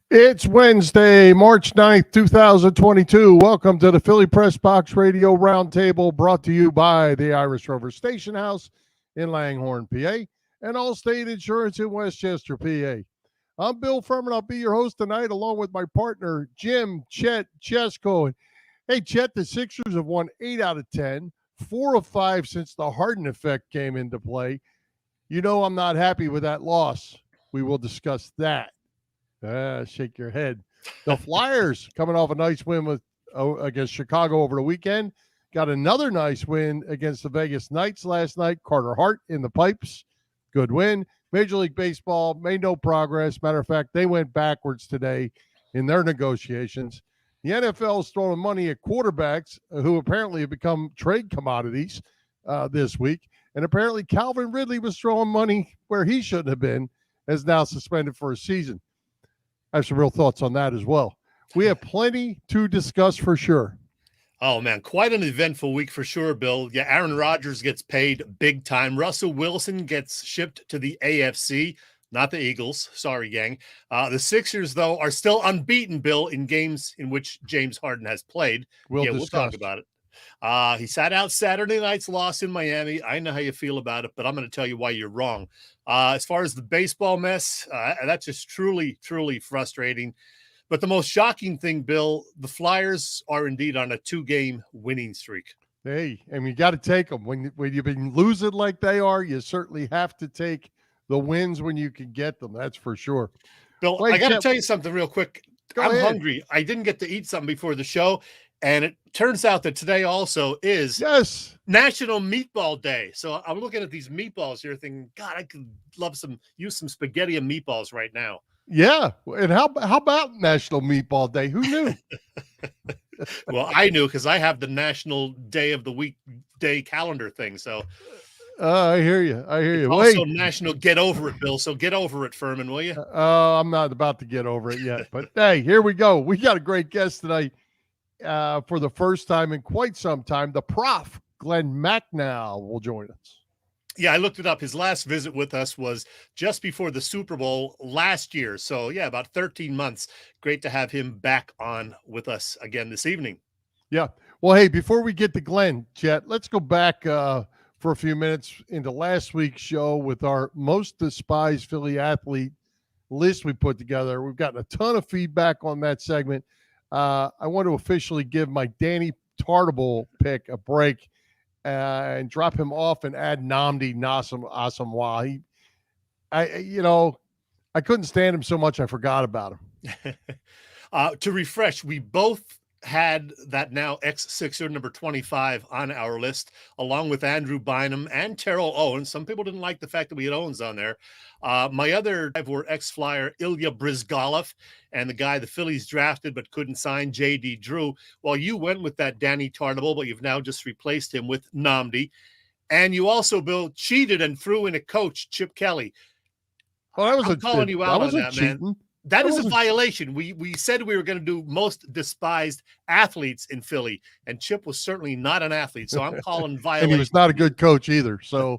It's Wednesday, March 9th, 2022. Welcome to the Philly Pressbox Radio Roundtable, brought to you by the Irish Rover Station House in Langhorne, PA, and Allstate Insurance in Westchester, PA. I'm Bill Furman. I'll be your host tonight, along with my partner, Jim Chet Chesko. Hey, Chet, the Sixers have won 8 out of 10, 4 of 5 since the Harden effect came into play. You know I'm not happy with that loss. We will discuss that. Shake your head. The Flyers coming off a nice win against Chicago over the weekend. Got another nice win against the Vegas Knights last night. Carter Hart in the pipes. Good win. Major League Baseball made no progress. Matter of fact, they went backwards today in their negotiations. The NFL is throwing money at quarterbacks who apparently have become trade commodities this week. And apparently Calvin Ridley was throwing money where he shouldn't have been, is now suspended for a season. I have some real thoughts on that as well. We have plenty to discuss for sure. Oh, man, quite an eventful week for sure, Bill. Yeah, Aaron Rodgers gets paid big time. Russell Wilson gets shipped to the AFC, not the Eagles. Sorry, gang. The Sixers, though, are still unbeaten, Bill, in games in which James Harden has played. We'll talk about it. He sat out Saturday night's loss in Miami. I know how you feel about it, but I'm going to tell you why you're wrong. As far as the baseball mess, that's just truly, truly frustrating. But the most shocking thing, Bill, the Flyers are indeed on a 2-game winning streak. Hey, and you got to take them. When you've been losing like they are, you certainly have to take the wins when you can get them. That's for sure. Bill, I got to tell you something real quick. I'm hungry. I didn't get to eat something before the show. And it turns out that today also is National Meatball Day. So I'm looking at these meatballs here thinking, God, I could use some spaghetti and meatballs right now. Yeah. And how about National Meatball Day? Who knew? Well, I knew because I have the National Day of the Week day calendar thing. So I hear you. It's also National Get Over It, Bill. So get over it, Furman, will you? I'm not about to get over it yet. But hey, here we go. We got a great guest tonight. For the first time in quite some time, the Prof, Glen Macnow, will join us. Yeah, I looked it up. His last visit with us was just before the Super Bowl last year. So, yeah, about 13 months. Great to have him back on with us again this evening. Yeah. Well, hey, before we get to Glenn, Chet, let's go back for a few minutes into last week's show with our most despised Philly athlete list we put together. We've gotten a ton of feedback on that segment. I want to officially give my Danny Tartable pick a break and drop him off and add Nnamdi Asomugha. I couldn't stand him so much I forgot about him. To refresh, we both had that now ex-Sixer number 25 on our list, along with Andrew Bynum and Terrell Owens. Some people didn't like the fact that we had Owens on there. My other five were ex-Flyer Ilya Bryzgalov and the guy the Phillies drafted but couldn't sign, J.D. Drew. Well, you went with that Danny Tartable, but you've now just replaced him with Nnamdi. And you also, Bill, cheated and threw in a coach, Chip Kelly. Well, I'm calling you out on that, cheating. Man. That is a violation. We said we were going to do most despised athletes in Philly, and Chip was certainly not an athlete, so I'm calling violation. And he was not a good coach either, so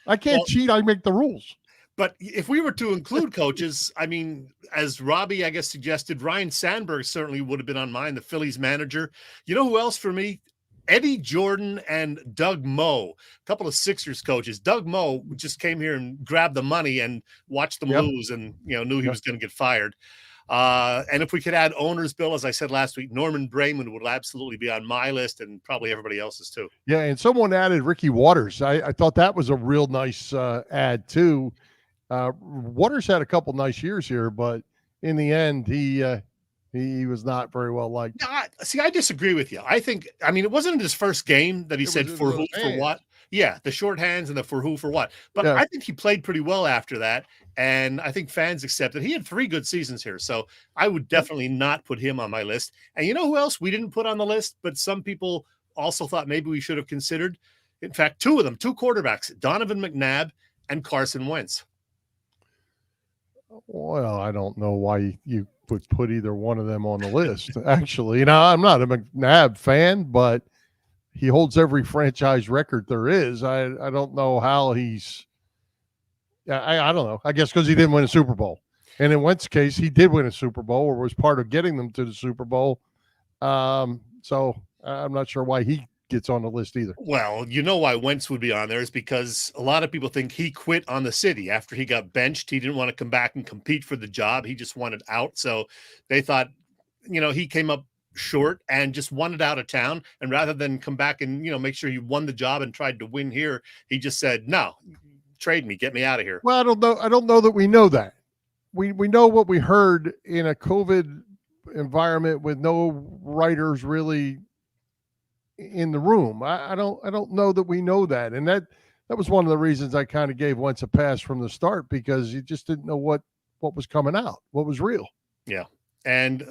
I can't cheat. I make the rules. But if we were to include coaches, I mean, as Robbie, I guess, suggested, Ryan Sandberg certainly would have been on mine, the Phillies manager. You know who else for me? Eddie Jordan and Doug Moe, a couple of Sixers coaches. Doug Moe just came here and grabbed the money and watched them lose and, knew he was going to get fired. And if we could add owners, Bill, as I said last week, Norman Brayman would absolutely be on my list and probably everybody else's too. Yeah, and someone added Ricky Waters. I thought that was a real nice add too. Waters had a couple nice years here, but in the end, he was not very well liked. No, I disagree with you. It wasn't his first game that he said for who, for what. Yeah, the short hands and the for who, for what. But I think he played pretty well after that, and I think fans accepted. He had 3 good seasons here, so I would definitely not put him on my list. And you know who else we didn't put on the list, but some people also thought maybe we should have considered? In fact, 2 of them, 2 quarterbacks, Donovan McNabb and Carson Wentz. Well, I don't know why you would put either one of them on the list. Actually, I'm not a McNabb fan, but he holds every franchise record there is. I don't know how he's. I don't know. I guess because he didn't win a Super Bowl. And in Wentz's case, he did win a Super Bowl or was part of getting them to the Super Bowl. So I'm not sure why he gets on the list either. Well, you know why Wentz would be on there is because a lot of people think he quit on the city after he got benched. He didn't want to come back and compete for the job. He just wanted out. So they thought, he came up short and just wanted out of town. And rather than come back and, make sure he won the job and tried to win here, he just said, no, trade me, get me out of here. Well, I don't know. I don't know that we know that. We know what we heard in a COVID environment with no writers really in the room. I don't know that we know that. And that was one of the reasons I kind of gave Wentz a pass from the start, because you just didn't know what was coming out, what was real. Yeah. And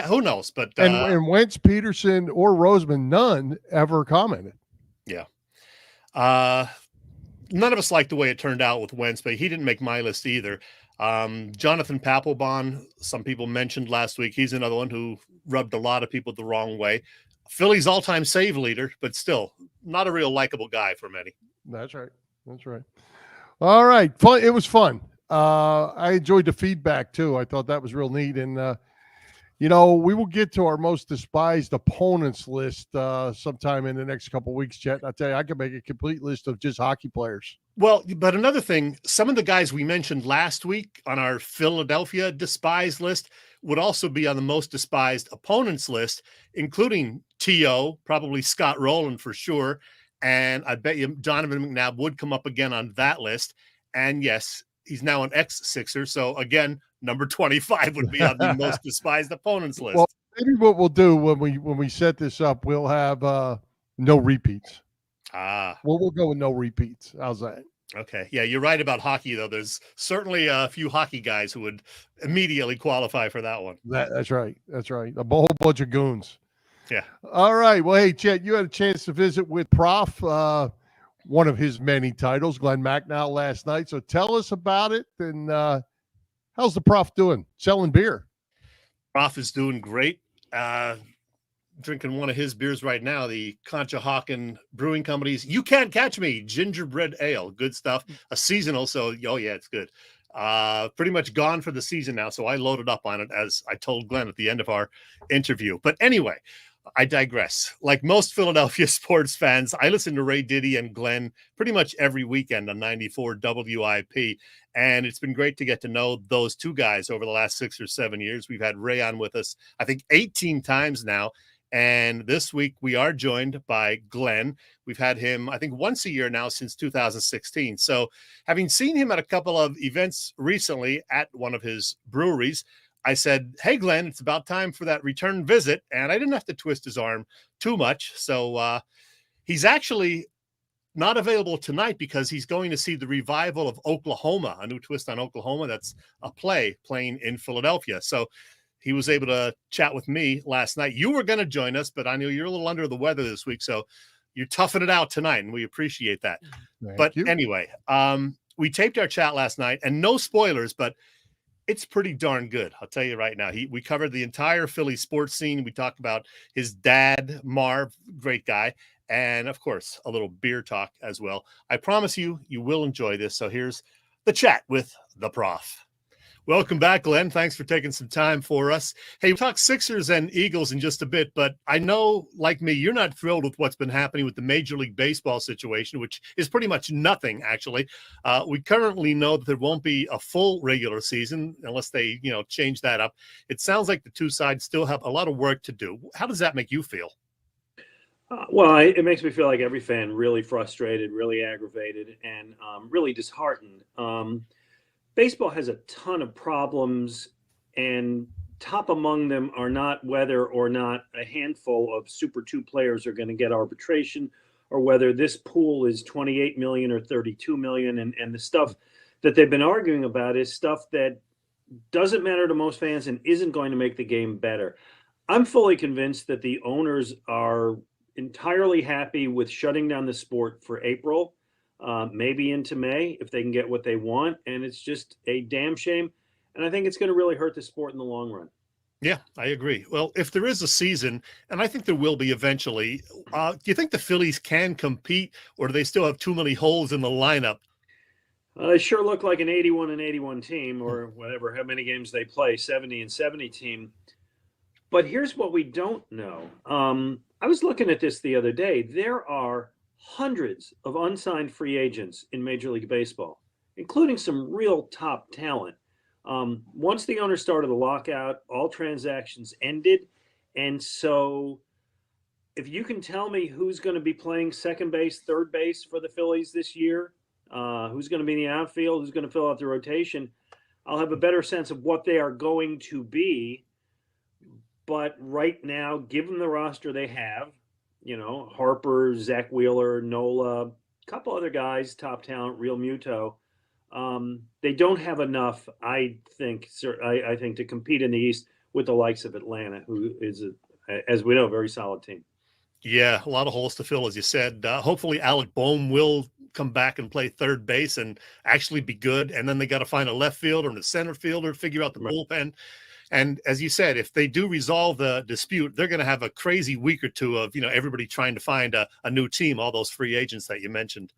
who knows? But and Wentz, Peterson, or Roseman, none ever commented. Yeah. None of us liked the way it turned out with Wentz, but he didn't make my list either. Jonathan Papelbon, some people mentioned last week. He's another one who rubbed a lot of people the wrong way. Philly's all-time save leader, but still not a real likable guy for many. That's right. All right. Fun. It was fun. I enjoyed the feedback too. I thought that was real neat. And, we will get to our most despised opponents list sometime in the next couple of weeks, Chet. I'll tell you, I can make a complete list of just hockey players. Well, but another thing, some of the guys we mentioned last week on our Philadelphia despised list would also be on the most despised opponents list, including T.O., probably Scott Rowland for sure. And I bet you Donovan McNabb would come up again on that list. And yes, he's now an ex-Sixer. So again, number 25 would be on the most despised opponents list. Well, maybe what we'll do when we set this up, we'll have no repeats. We'll go with no repeats. How's that? Okay. Yeah, you're right about hockey, though. There's certainly a few hockey guys who would immediately qualify for that one. That's right. A whole bunch of goons. Yeah. All right. Well, hey, Chet, you had a chance to visit with Prof, one of his many titles, Glen Macnow, last night. So tell us about it. And how's the Prof doing? Selling beer? Prof is doing great. Drinking one of his beers right now, the Conshohocken Brewing Company's You Can't Catch Me Gingerbread Ale. Good stuff. A seasonal, so it's good. Pretty much gone for the season now, so I loaded up on it, as I told Glenn at the end of our interview. But anyway, I digress. Like most Philadelphia sports fans, I listen to Ray Diddy and Glenn pretty much every weekend on 94 WIP, and it's been great to get to know those two guys over the last 6 or 7 years. We've had Ray on with us, I think, 18 times now. And this week we are joined by Glenn. We've had him, I think, once a year now since 2016. So having seen him at a couple of events recently at one of his breweries, I said, hey, Glenn, it's about time for that return visit. And I didn't have to twist his arm too much. So he's actually not available tonight because he's going to see the revival of Oklahoma, a new twist on Oklahoma. That's a play playing in Philadelphia. So he was able to chat with me last night. You were going to join us, but I knew you're a little under the weather this week, so you're toughing it out tonight, and we appreciate that. Thank you. Anyway, we taped our chat last night, and no spoilers, but it's pretty darn good. I'll tell you right now. We covered the entire Philly sports scene. We talked about his dad, Marv, great guy, and, of course, a little beer talk as well. I promise you will enjoy this, so here's the chat with the Prof. Welcome back, Glenn. Thanks for taking some time for us. Hey, we'll talk Sixers and Eagles in just a bit, but I know, like me, you're not thrilled with what's been happening with the Major League Baseball situation, which is pretty much nothing, actually. We currently know that there won't be a full regular season unless they, change that up. It sounds like the two sides still have a lot of work to do. How does that make you feel? It makes me feel like every fan really frustrated, really aggravated, and really disheartened. Baseball has a ton of problems, and top among them are not whether or not a handful of Super 2 players are going to get arbitration, or whether this pool is 28 million or 32 million. And the stuff that they've been arguing about is stuff that doesn't matter to most fans and isn't going to make the game better. I'm fully convinced that the owners are entirely happy with shutting down the sport for April. Maybe into May if they can get what they want. And it's just a damn shame. And I think it's going to really hurt the sport in the long run. Yeah, I agree. Well, if there is a season, and I think there will be eventually, do you think the Phillies can compete, or do they still have too many holes in the lineup? They sure look like an 81-81 team, or whatever, how many games they play, 70-70 team. But here's what we don't know. I was looking at this the other day. There are hundreds of unsigned free agents in Major League Baseball, including some real top talent. Once the owner started the lockout, all transactions ended. And so if you can tell me who's going to be playing second base, third base for the Phillies this year, who's going to be in the outfield, who's going to fill out the rotation, I'll have a better sense of what they are going to be. But right now, given the roster they have, Harper, Zach Wheeler, Nola, a couple other guys, top talent, Real Muto, they don't have enough, I think, to compete in the East with the likes of Atlanta, who is, as we know, a very solid team. Yeah, a lot of holes to fill, as you said. Hopefully, Alec Boehm will come back and play third base and actually be good. And then they got to find a left fielder and a center fielder, figure out the bullpen. And as you said, if they do resolve the dispute, they're going to have a crazy week or two of, everybody trying to find a new team, all those free agents that you mentioned.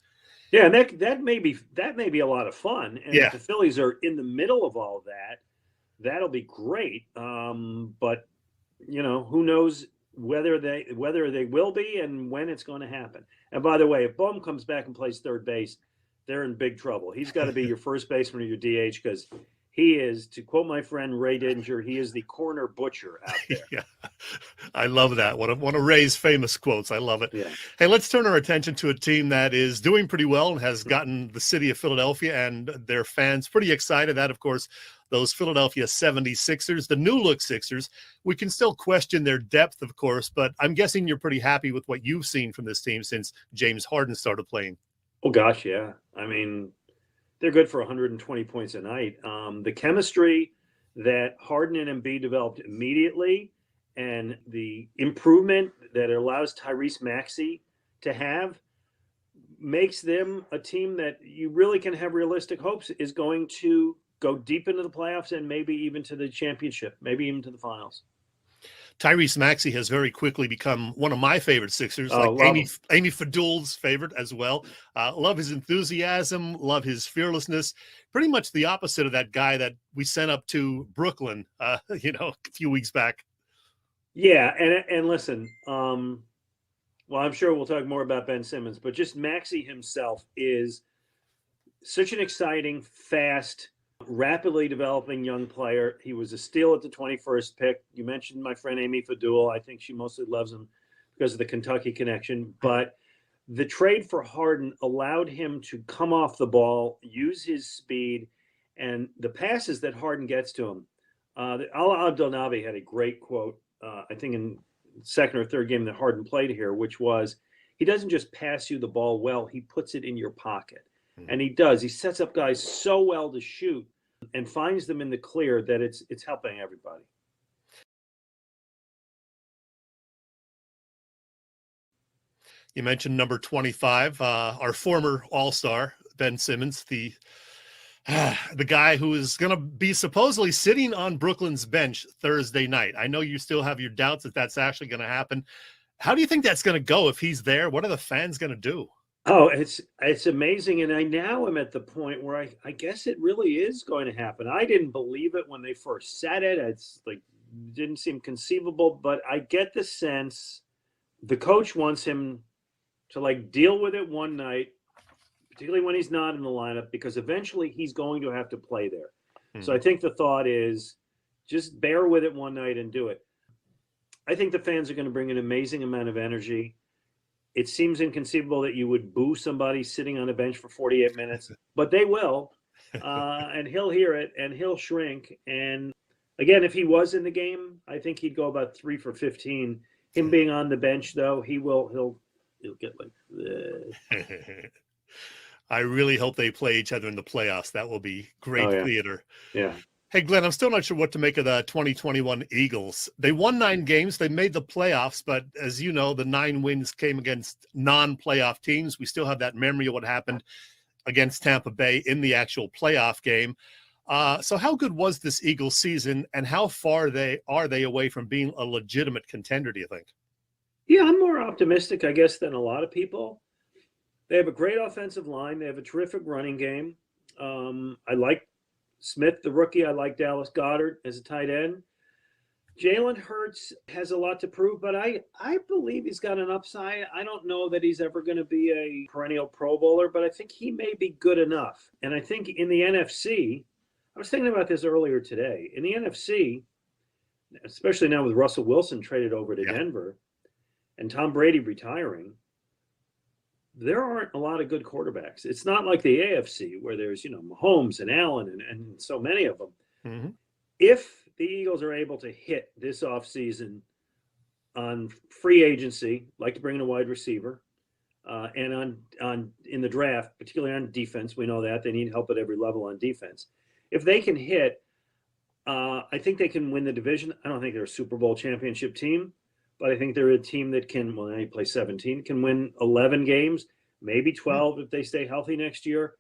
Yeah, and that may be a lot of fun. And if the Phillies are in the middle of all that, that'll be great. But who knows whether they will be and when it's going to happen. And by the way, if Boehm comes back and plays third base, they're in big trouble. He's got to be your first baseman or your DH, because he is, to quote my friend Ray Dinger, he is the corner butcher out there. Yeah, I love that. One of Ray's famous quotes. I love it. Yeah. Hey, let's turn our attention to a team that is doing pretty well and has gotten the city of Philadelphia and their fans pretty excited. That, of course, those Philadelphia 76ers, the new look Sixers. We can still question their depth, of course, but I'm guessing you're pretty happy with what you've seen from this team since James Harden started playing. Oh, gosh, yeah. I mean, they're good for 120 points a night. The chemistry that Harden and Embiid developed immediately, and the improvement that it allows Tyrese Maxey to have, makes them a team that you really can have realistic hopes is going to go deep into the playoffs and maybe even to the championship, maybe even to the finals. Tyrese Maxey has very quickly become one of my favorite Sixers, Amy Fadul's favorite as well. Love his enthusiasm, love his fearlessness. Pretty much the opposite of that guy that we sent up to Brooklyn, a few weeks back. Yeah, and listen, well, I'm sure we'll talk more about Ben Simmons, but just Maxey himself is such an exciting, fast, rapidly developing young player. He was a steal at the 21st pick. You mentioned my friend Amy Fadul. I think she mostly loves him because of the Kentucky connection. But the trade for Harden allowed him to come off the ball, use his speed, and the passes that Harden gets to him. Ala Abdelnaby had a great quote, I think in second or third game that Harden played here, which was, he doesn't just pass you the ball well, he puts it in your pocket. And he does. He sets up guys so well to shoot and finds them in the clear that it's helping everybody. You mentioned number 25, our former All-Star, Ben Simmons, the guy who is going to be supposedly sitting on Brooklyn's bench Thursday night. I know you still have your doubts that that's actually going to happen. How do you think that's going to go if he's there? What are the fans going to do? Oh, it's amazing. And I now am at the point where I guess it really is going to happen. I didn't believe it when they first said it. It's like, didn't seem conceivable, but I get the sense the coach wants him to deal with it one night, particularly when he's not in the lineup, because eventually he's going to have to play there. So I think the thought is just bear with it one night and do it. I think the fans are going to bring an amazing amount of energy. It seems inconceivable that you would boo somebody sitting on a bench for 48 minutes, but they will, and he'll hear it and he'll shrink. And again, if he was in the game, I think he'd go about 3 for 15. Him being on the bench, though, he'll get I really hope they play each other in the playoffs. That will be great theater. Yeah. Hey, Glenn, I'm still not sure what to make of the 2021 Eagles. They won 9 games. They made the playoffs, but as you know, the 9 wins came against non-playoff teams. We still have that memory of what happened against Tampa Bay in the actual playoff game. So how good was this Eagles season, and how far are they away from being a legitimate contender, do you think? Yeah, I'm more optimistic, I guess, than a lot of people. They have a great offensive line. They have a terrific running game. I like Smith, the rookie. I like Dallas Goedert as a tight end. Jalen Hurts has a lot to prove, but I believe he's got an upside. I don't know that he's ever going to be a perennial Pro Bowler, but I think he may be good enough. And I think in the NFC, I was thinking about this earlier today. In the NFC, especially now with Russell Wilson traded over to Denver and Tom Brady retiring, there aren't a lot of good quarterbacks. It's not like the AFC where there's, Mahomes and Allen and so many of them. Mm-hmm. If the Eagles are able to hit this offseason on free agency, like to bring in a wide receiver, and on in the draft, particularly on defense, we know that they need help at every level on defense. If they can hit, I think they can win the division. I don't think they're a Super Bowl championship team, but I think they're a team that can, well, they play 17, can win 11 games, maybe 12 if they stay healthy next year.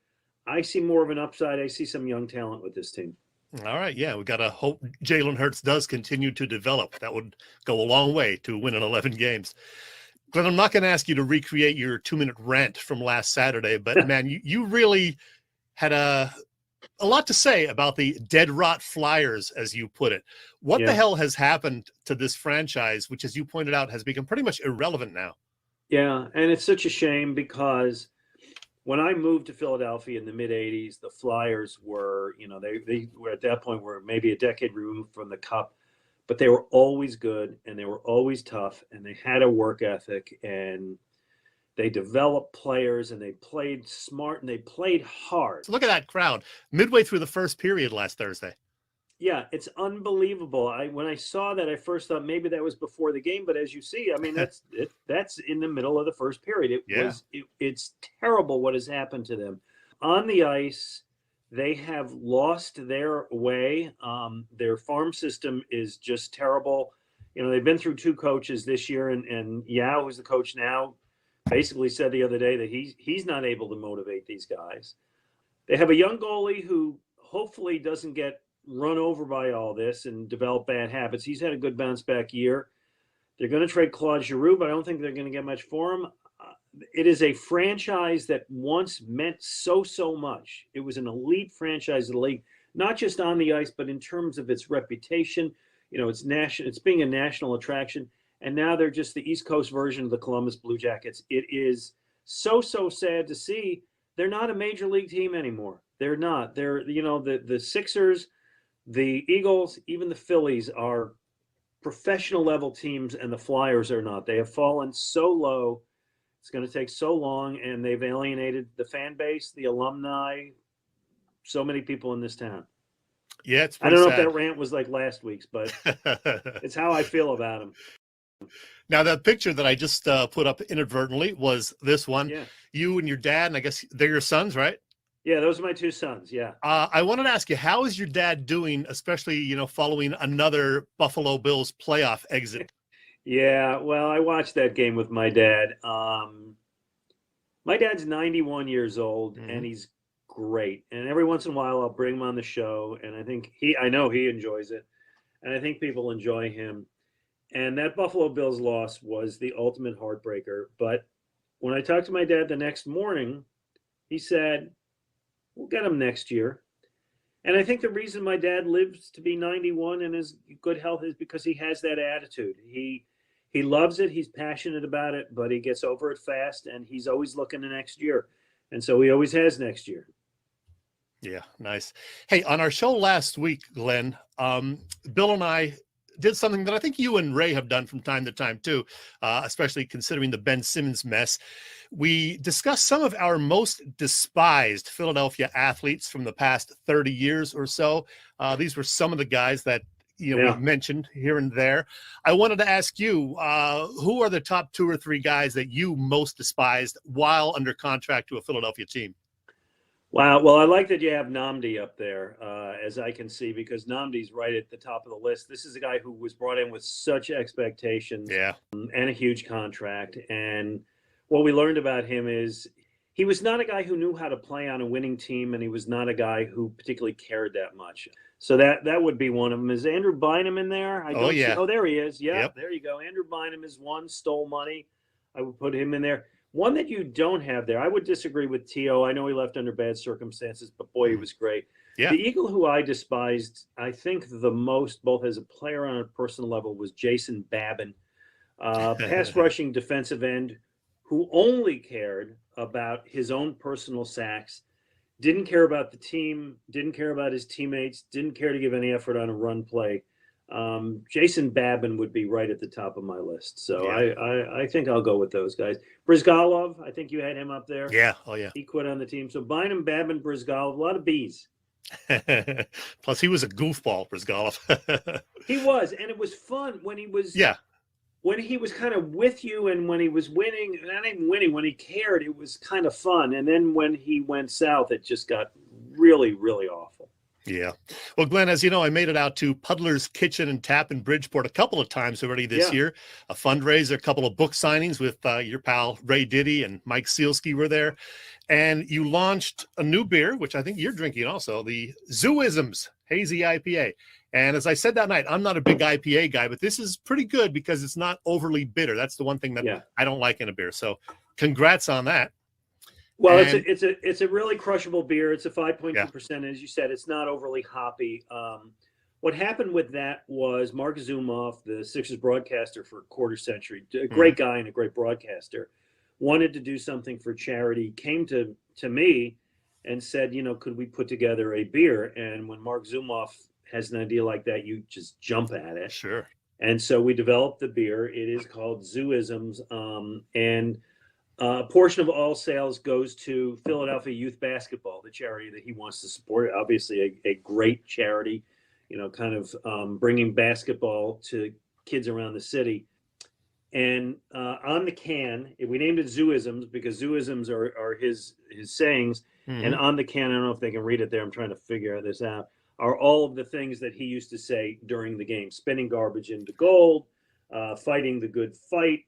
I see more of an upside. I see some young talent with this team. All right. Yeah, we got to hope Jalen Hurts does continue to develop. That would go a long way to winning 11 games. Glenn, I'm not going to ask you to recreate your 2-minute rant from last Saturday, but man, you really had a lot to say about the dead rot Flyers, as you put it. What the hell has happened to this franchise, which, as you pointed out, has become pretty much irrelevant now? Yeah, and it's such a shame because when I moved to Philadelphia in the mid-'80s, the Flyers were, they were at that point were maybe a decade removed from the Cup, but they were always good and they were always tough and they had a work ethic and they developed players and they played smart and they played hard. So look at that crowd midway through the first period last Thursday. Yeah, it's unbelievable. When I saw that, I first thought maybe that was before the game, but as you see, I mean, that's in the middle of the first period. It's terrible what has happened to them. On the ice, they have lost their way. Their farm system is just terrible. They've been through 2 coaches this year, and Yao, who's the coach now, basically said the other day that he's not able to motivate these guys. They have a young goalie who hopefully doesn't get run over by all this and develop bad habits. He's had a good bounce back year. They're going to trade Claude Giroux, but I don't think they're going to get much for him. It is a franchise that once meant so much. It was an elite franchise of the league, not just on the ice, but in terms of its reputation. It's being a national attraction. And now they're just the East Coast version of the Columbus Blue Jackets. It is so sad to see. They're not a major league team anymore. They're not. They're, the Sixers, the Eagles, even the Phillies are professional level teams, and the Flyers are not. They have fallen so low. It's going to take so long, and they've alienated the fan base, the alumni, so many people in this town. Yeah, it's I don't know sad. if that rant was like last week's, but it's how I feel about them. Now, that picture that I just put up inadvertently was this one. Yeah. You and your dad, and I guess they're your sons, right? Yeah, those are my 2 sons. Yeah. I wanted to ask you, how is your dad doing, especially, following another Buffalo Bills playoff exit? Yeah, well, I watched that game with my dad. My dad's 91 years old, and he's great. And every once in a while, I'll bring him on the show, and I know he enjoys it, and I think people enjoy him. And that Buffalo Bills loss was the ultimate heartbreaker. But when I talked to my dad the next morning, he said, we'll get him next year. And I think the reason my dad lives to be 91 and is good health is because he has that attitude. He loves it. He's passionate about it, but he gets over it fast, and he's always looking to next year. And so he always has next year. Yeah, nice. Hey, on our show last week, Glenn, Bill and I did something that I think you and Ray have done from time to time too, especially considering the Ben Simmons mess. We discussed some of our most despised Philadelphia athletes from the past 30 years or so. These were some of the guys that we've mentioned here and there. I wanted to ask you, who are the top 2 or 3 guys that you most despised while under contract to a Philadelphia team? Wow. Well, I like that you have Nnamdi up there, as I can see, because Nnamdi's right at the top of the list. This is a guy who was brought in with such expectations and a huge contract. And what we learned about him is he was not a guy who knew how to play on a winning team, and he was not a guy who particularly cared that much. So that would be one of them. Is Andrew Bynum in there? Oh, there he is. Yeah, Yep. There you go. Andrew Bynum is one, stole money. I would put him in there. One that you don't have there, I would disagree with T.O. I know he left under bad circumstances, but boy, he was great. Yeah. The Eagle who I despised, I think the most, both as a player and on a personal level, was Jason Babin, pass rushing defensive end who only cared about his own personal sacks, didn't care about the team, didn't care about his teammates, didn't care to give any effort on a run play. Jason Babin would be right at the top of my list. So yeah. I think I'll go with those guys. Brizgalov, I think you had him up there. Yeah. Oh, yeah. He quit on the team. So Bynum, Babin, Brizgalov, a lot of B's. Plus, he was a goofball, Brizgalov. He was. And it was fun when he was. Yeah. When he was kind of with you and when he was winning, not even winning, when he cared, it was kind of fun. And then when he went south, it just got really, really awful. Yeah. Well, Glenn, as you know, I made it out to Puddler's Kitchen and Tap in Bridgeport a couple of times already this year. A fundraiser, a couple of book signings with your pal Ray Diddy and Mike Sealski were there. And you launched a new beer, which I think you're drinking also, the Zooisms Hazy IPA. And as I said that night, I'm not a big IPA guy, but this is pretty good because it's not overly bitter. That's the one thing that I don't like in a beer. So congrats on that. Well, it's a really crushable beer. It's a 5.2%. As you said, it's not overly hoppy. What happened with that was Mark Zumoff, the Sixers broadcaster for a quarter century, a great guy and a great broadcaster, wanted to do something for charity, came to me and said, could we put together a beer? And when Mark Zumoff has an idea like that, you just jump at it. Sure. And so we developed the beer. It is called Zooisms. And a portion of all sales goes to Philadelphia Youth Basketball, the charity that he wants to support. Obviously a great charity, kind of bringing basketball to kids around the city. And on the can, we named it Zooisms because Zooisms are his sayings. Mm-hmm. And on the can, I don't know if they can read it there. I'm trying to figure this out. Are all of the things that he used to say during the game: spinning garbage into gold, fighting the good fight,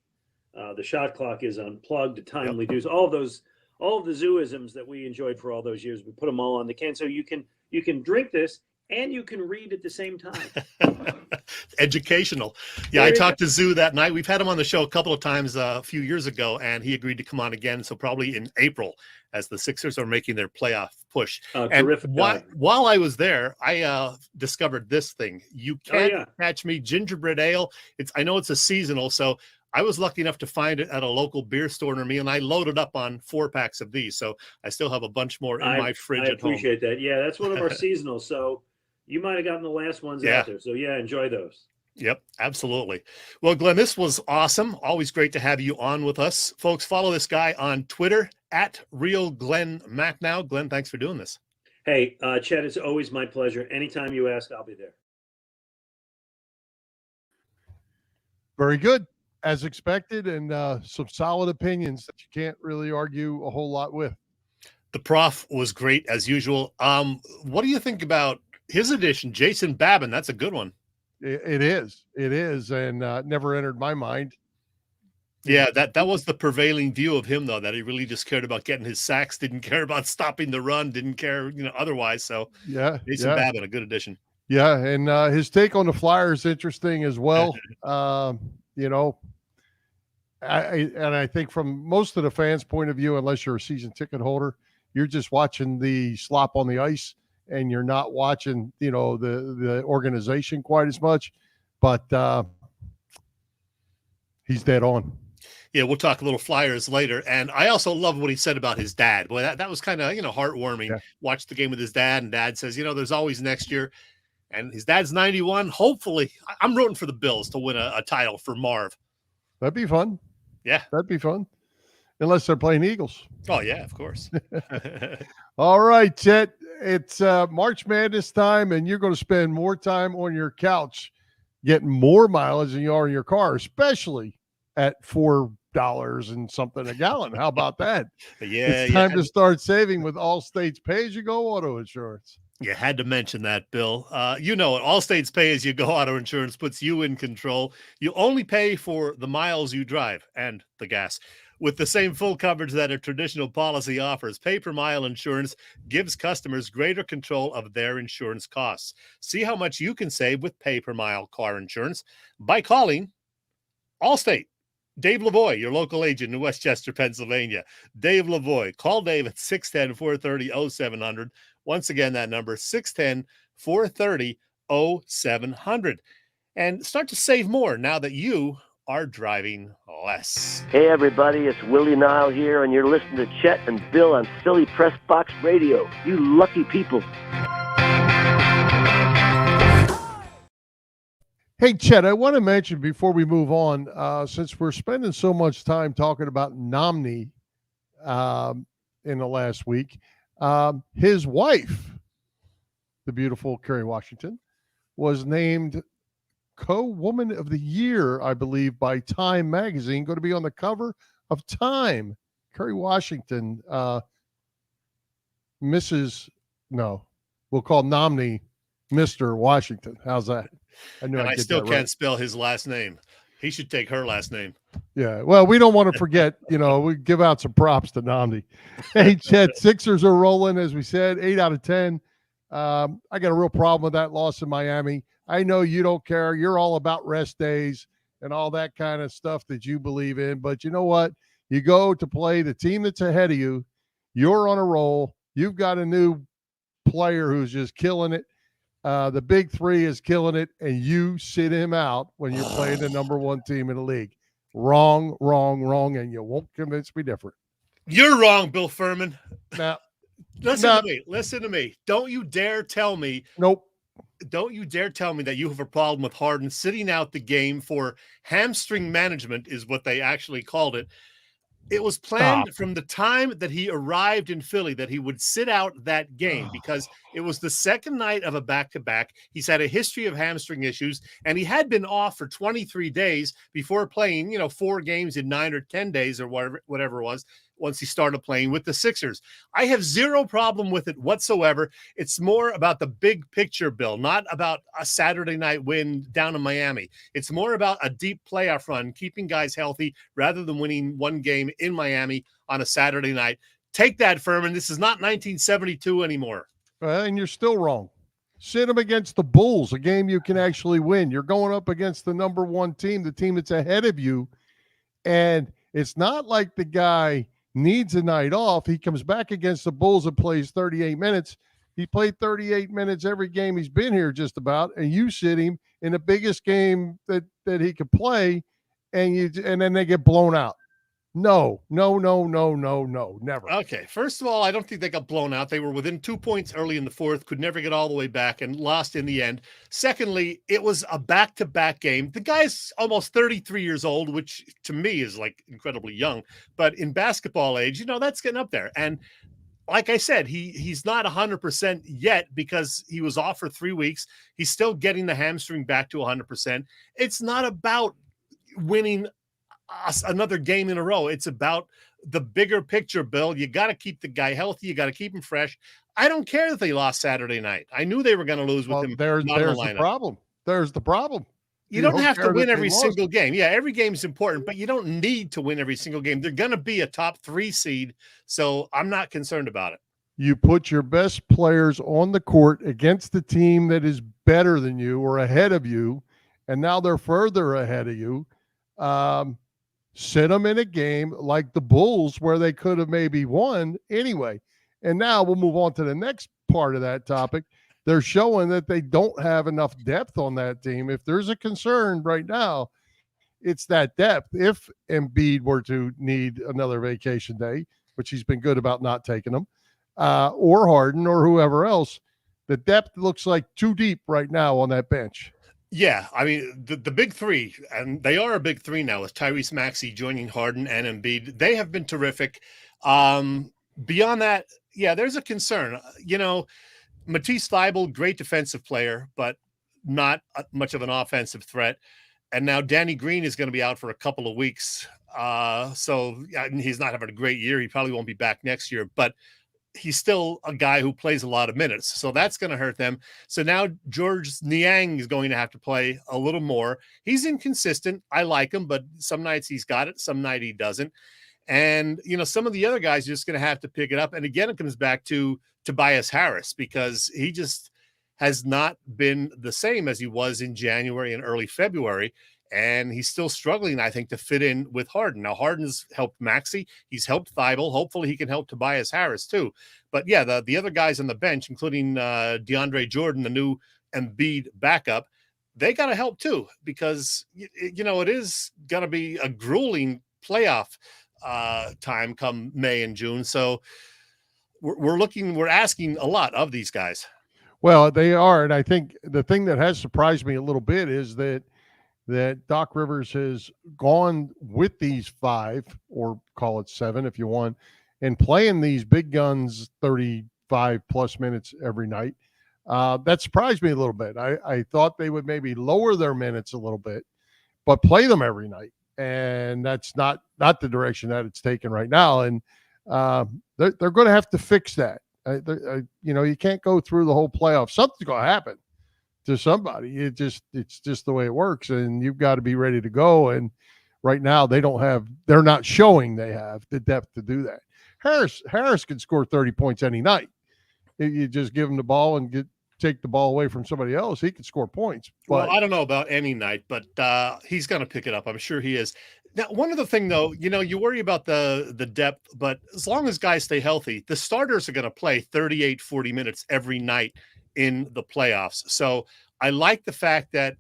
the shot clock is unplugged, a timely deuce. All of the Zooisms that we enjoyed for all those years, we put them all on the can, so you can drink this and you can read at the same time. Educational. Yeah, I talked to Zoo that night. We've had him on the show a couple of times a few years ago, and he agreed to come on again. So probably in April, as the Sixers are making their playoff push. Terrific. While I was there, I discovered this thing. You can't catch me gingerbread ale. I know it's a seasonal, so I was lucky enough to find it at a local beer store near me, and I loaded up on 4 packs of these. So I still have a bunch more in my fridge at home. I appreciate that. Yeah, that's one of our seasonals. So you might have gotten the last ones out there. So enjoy those. Yep, absolutely. Well, Glenn, this was awesome. Always great to have you on with us. Folks, follow this guy on Twitter at Real Glen Macnow. Glenn, thanks for doing this. Hey, Chet, it's always my pleasure. Anytime you ask, I'll be there. Very good. As expected, and some solid opinions that you can't really argue a whole lot with. The prof was great as usual. What do you think about his addition, Jason Babin? That's a good one. It is, and never entered my mind. Yeah, that was the prevailing view of him, though, that he really just cared about getting his sacks, didn't care about stopping the run, didn't care, otherwise. So Jason Babin, a good addition. Yeah, and his take on the Flyers interesting as well. I think from most of the fans' point of view, unless you're a season ticket holder, you're just watching the slop on the ice, and you're not watching, the organization quite as much. But he's dead on. Yeah, we'll talk a little Flyers later. And I also love what he said about his dad. Boy, that was kind of, heartwarming. Yeah. Watched the game with his dad, and dad says, there's always next year. And his dad's 91. Hopefully, I'm rooting for the Bills to win a title for Marv. That'd be fun. Yeah. That'd be fun. Unless they're playing Eagles. Oh, yeah, of course. All right, Chet. It's March Madness time, and you're going to spend more time on your couch getting more mileage than you are in your car, especially at $4 and something a gallon. How about that? It's time to start saving with Allstate's pay-as-you-go auto insurance. You had to mention that, Bill. Allstate's pay-as-you-go auto insurance puts you in control. You only pay for the miles you drive and the gas. With the same full coverage that a traditional policy offers, pay-per-mile insurance gives customers greater control of their insurance costs. See how much you can save with pay-per-mile car insurance by calling Allstate. Dave Lavoie, your local agent in Westchester, Pennsylvania. Dave Lavoie. Call Dave at 610-430-0700. Once again, that number, 610-430-0700. And start to save more now that you are driving less. Hey, everybody, it's Willie Nile here, and you're listening to Chet and Bill on Philly Pressbox Radio. You lucky people. Hey, Chet, I want to mention before we move on, since we're spending so much time talking about Nomney in the last week, his wife, the beautiful Kerry Washington, was named Co-Woman of the Year, I believe, by Time Magazine, going to be on the cover of Time. Kerry Washington, we'll call Nomney Mr. Washington. How's that? I still can't spell his last name. He should take her last name. Yeah. Well, we don't want to forget, we give out some props to Nomney. Hey, Chet, Sixers are rolling, as we said, 8 out of 10. I got a real problem with that loss in Miami. I know you don't care. You're all about rest days and all that kind of stuff that you believe in. But you know what? You go to play the team that's ahead of you. You're on a roll. You've got a new player who's just killing it. The big three is killing it, and you sit him out when you're playing the number one team in the league. Wrong, and you won't convince me different. You're wrong, Bill Furman. Now, Listen to me. Don't you dare tell me. Nope. Don't you dare tell me that you have a problem with Harden sitting out the game for hamstring management, is what they actually called it. It was planned from the time that he arrived in Philly that he would sit out that game because it was the second night of a back-to-back. He's had a history of hamstring issues, and he had been off for 23 days before playing, 4 games in 9 or 10 days or whatever it was, once he started playing with the Sixers. I have zero problem with it whatsoever. It's more about the big picture, Bill, not about a Saturday night win down in Miami. It's more about a deep playoff run, keeping guys healthy rather than winning one game in Miami on a Saturday night. Take that, Furman. This is not 1972 anymore. And you're still wrong. Sit them against the Bulls, a game you can actually win. You're going up against the number one team, the team that's ahead of you. And it's not like the guy needs a night off. He comes back against the Bulls and plays 38 minutes. He played 38 minutes every game he's been here just about, and you sit him in the biggest game that he could play, and then they get blown out. No, never. Okay, first of all, I don't think they got blown out. They were within 2 points early in the fourth, could never get all the way back, and lost in the end. Secondly, it was a back-to-back game. The guy's almost 33 years old, which to me is like incredibly young, but in basketball age, that's getting up there. And like I said, he's not 100% yet because he was off for 3 weeks. He's still getting the hamstring back to 100%. It's not about winning another game in a row. It's about the bigger picture, Bill. You got to keep the guy healthy. You got to keep him fresh. I don't care that they lost Saturday night. I knew they were going to lose with him. There's the problem. There's the problem. You don't have to win every single game. Yeah, every game is important, but you don't need to win every single game. They're going to be a top 3 seed, so I'm not concerned about it. You put your best players on the court against the team that is better than you or ahead of you, and now they're further ahead of you. Sit them in a game like the Bulls where they could have maybe won anyway. And now we'll move on to the next part of that topic. They're showing that they don't have enough depth on that team. If there's a concern right now, it's that depth. If Embiid were to need another vacation day, which he's been good about not taking them, or Harden or whoever else, the depth looks like too deep right now on that bench. Yeah, I mean, the big three, and they are a big three now with Tyrese Maxey joining Harden and Embiid. They have been terrific. Beyond that, yeah, there's a concern. Matisse Thybulle, great defensive player, but not much of an offensive threat. And now Danny Green is going to be out for a couple of weeks. So he's not having a great year. He probably won't be back next year, but he's still a guy who plays a lot of minutes. So that's going to hurt them. So now George Niang is going to have to play a little more. He's inconsistent. I like him, but some nights he's got it, some night he doesn't. And, some of the other guys are just going to have to pick it up. And again, it comes back to Tobias Harris, because he just has not been the same as he was in January and early February. And he's still struggling, I think, to fit in with Harden. Now, Harden's helped Maxey. He's helped Thibault. Hopefully he can help Tobias Harris too. But yeah, the other guys on the bench, including DeAndre Jordan, the new Embiid backup, they got to help too, because, it is going to be a grueling playoff time come May and June. So we're asking a lot of these guys. Well, they are. And I think the thing that has surprised me a little bit is that Doc Rivers has gone with these 5, or call it 7 if you want, and playing these big guns 35 plus minutes every night. That surprised me a little bit. I thought they would maybe lower their minutes a little bit, but play them every night. And that's not the direction that it's taken right now. And they're going to have to fix that. You can't go through the whole playoff. Something's going to happen to somebody. It's just the way it works, and you've got to be ready to go. And right now they're not showing they have the depth to do that. Harris can score 30 points any night. If you just give him the ball and take the ball away from somebody else, he can score points. But well, I don't know about any night, but he's going to pick it up. I'm sure he is. Now, one other thing, though, you worry about the depth, but as long as guys stay healthy, the starters are going to play 38, 40 minutes every night in the playoffs. So I like the fact that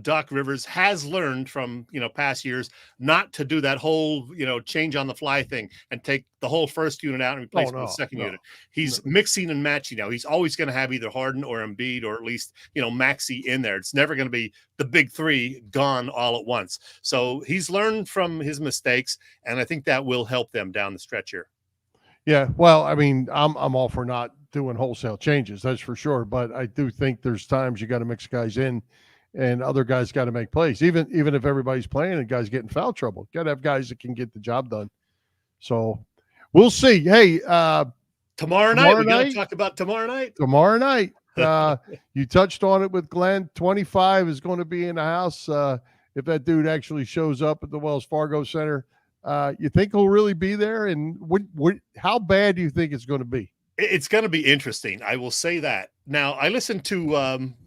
Doc Rivers has learned from, past years not to do that whole, change on the fly thing and take the whole first unit out and replace it with the second unit. He's mixing and matching now. He's always going to have either Harden or Embiid or at least, Maxey in there. It's never going to be the big 3 gone all at once. So he's learned from his mistakes, and I think that will help them down the stretch here. Yeah, well, I mean, I'm all for not doing wholesale changes, that's for sure. But I do think there's times you got to mix guys in, and other guys got to make plays. Even if everybody's playing and guys get in foul trouble, got to have guys that can get the job done. So we'll see. Hey, tomorrow night, we got to talk about tomorrow night. Tomorrow night, you touched on it with Glenn. 25 is going to be in the house. If that dude actually shows up at the Wells Fargo Center, you think he'll really be there? And how bad do you think it's going to be? It's going to be interesting. I will say that. Now, I listen to,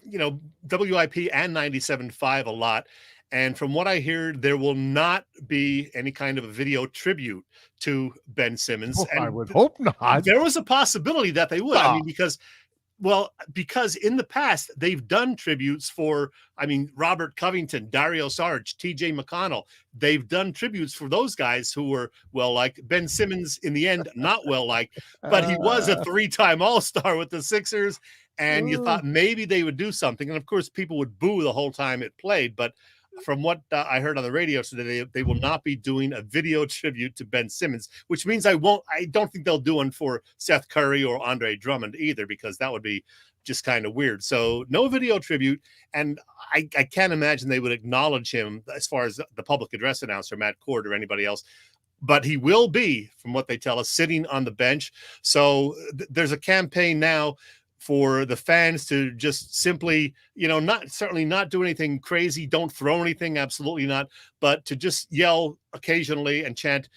WIP and 97.5 a lot. And from what I hear, there will not be any kind of a video tribute to Ben Simmons. Oh, and I would hope not. There was a possibility that they would. I mean, because in the past, they've done tributes for, Robert Covington, Dario Saric, TJ McConnell. They've done tributes for those guys who were well-liked. Ben Simmons, in the end, not well-liked, but he was a 3-time All-Star with the Sixers, and you thought maybe they would do something. And, of course, people would boo the whole time it played, but from what I heard on the radio today, they will not be doing a video tribute to Ben Simmons, which means I don't think they'll do one for Seth Curry or Andre Drummond either, because that would be just kind of weird. So no video tribute. And I can't imagine they would acknowledge him as far as the public address announcer, Matt Cord, or anybody else. But he will be, from what they tell us, sitting on the bench. So there's a campaign now for the fans to just simply, not do anything crazy. Don't throw anything. Absolutely not. But to just yell occasionally and chant,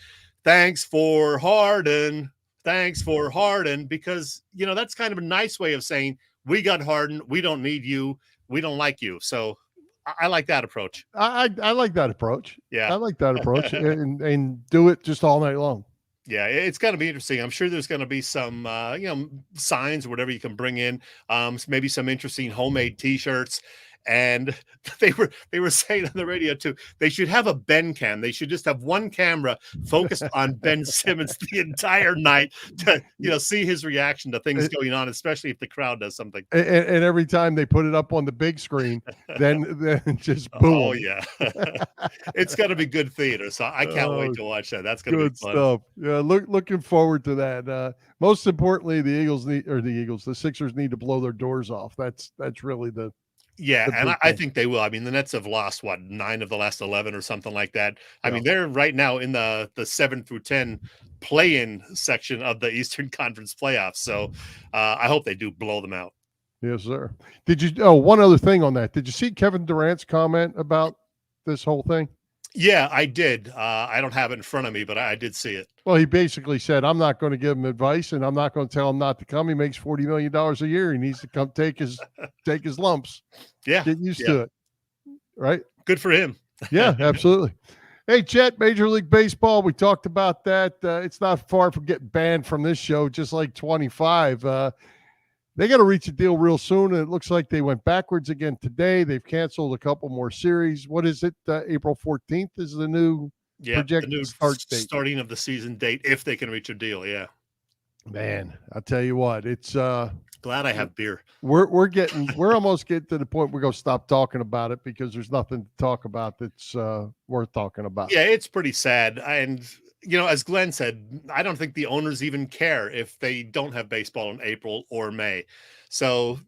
"Thanks for Harden. Thanks for Harden." Because, that's kind of a nice way of saying, we got Harden. We don't need you. We don't like you. So I like that approach. I like that approach. Yeah. I like that approach and do it just all night long. Yeah, it's going to be interesting. I'm sure there's going to be some, signs or whatever you can bring in, maybe some interesting homemade T-shirts. And they were saying on the radio too, they should have a Ben cam. They should just have one camera focused on Ben Simmons the entire night to, see his reaction to things going on, especially if the crowd does something. And every time they put it up on the big screen, then just boom. Oh yeah, it's going to be good theater. So I can't wait to watch that. That's going to be fun. Stuff. Yeah, looking forward to that. Most importantly, the Sixers need to blow their doors off. That's really the. Yeah, and I think they will. I mean, the Nets have lost, 9 of the last 11 or something like that. I mean, they're right now in the 7 through 10 play-in section of the Eastern Conference playoffs. So I hope they do blow them out. Yes, sir. Did you? Oh, one other thing on that. Did you see Kevin Durant's comment about this whole thing? Yeah, I did. I don't have it in front of me, but I did see it. Well, he basically said, I'm not going to give him advice and I'm not going to tell him not to come. He makes $40 million a year. He needs to come take his lumps. Yeah. Get used to it. Right? Good for him. Yeah, absolutely. Hey, Chet, Major League Baseball. We talked about that. It's not far from getting banned from this show, just like 25. They got to reach a deal real soon, and it looks like they went backwards again today. They've canceled a couple more series. What is it? April 14th is the new projected new start date. Starting of the season date, if they can reach a deal. Yeah. Man, I'll tell you what, it's glad I have beer. We're almost getting to the point we're going to stop talking about it because there's nothing to talk about that's worth talking about. Yeah, it's pretty sad. And as Glenn said, I don't think the owners even care if they don't have baseball in April or May. So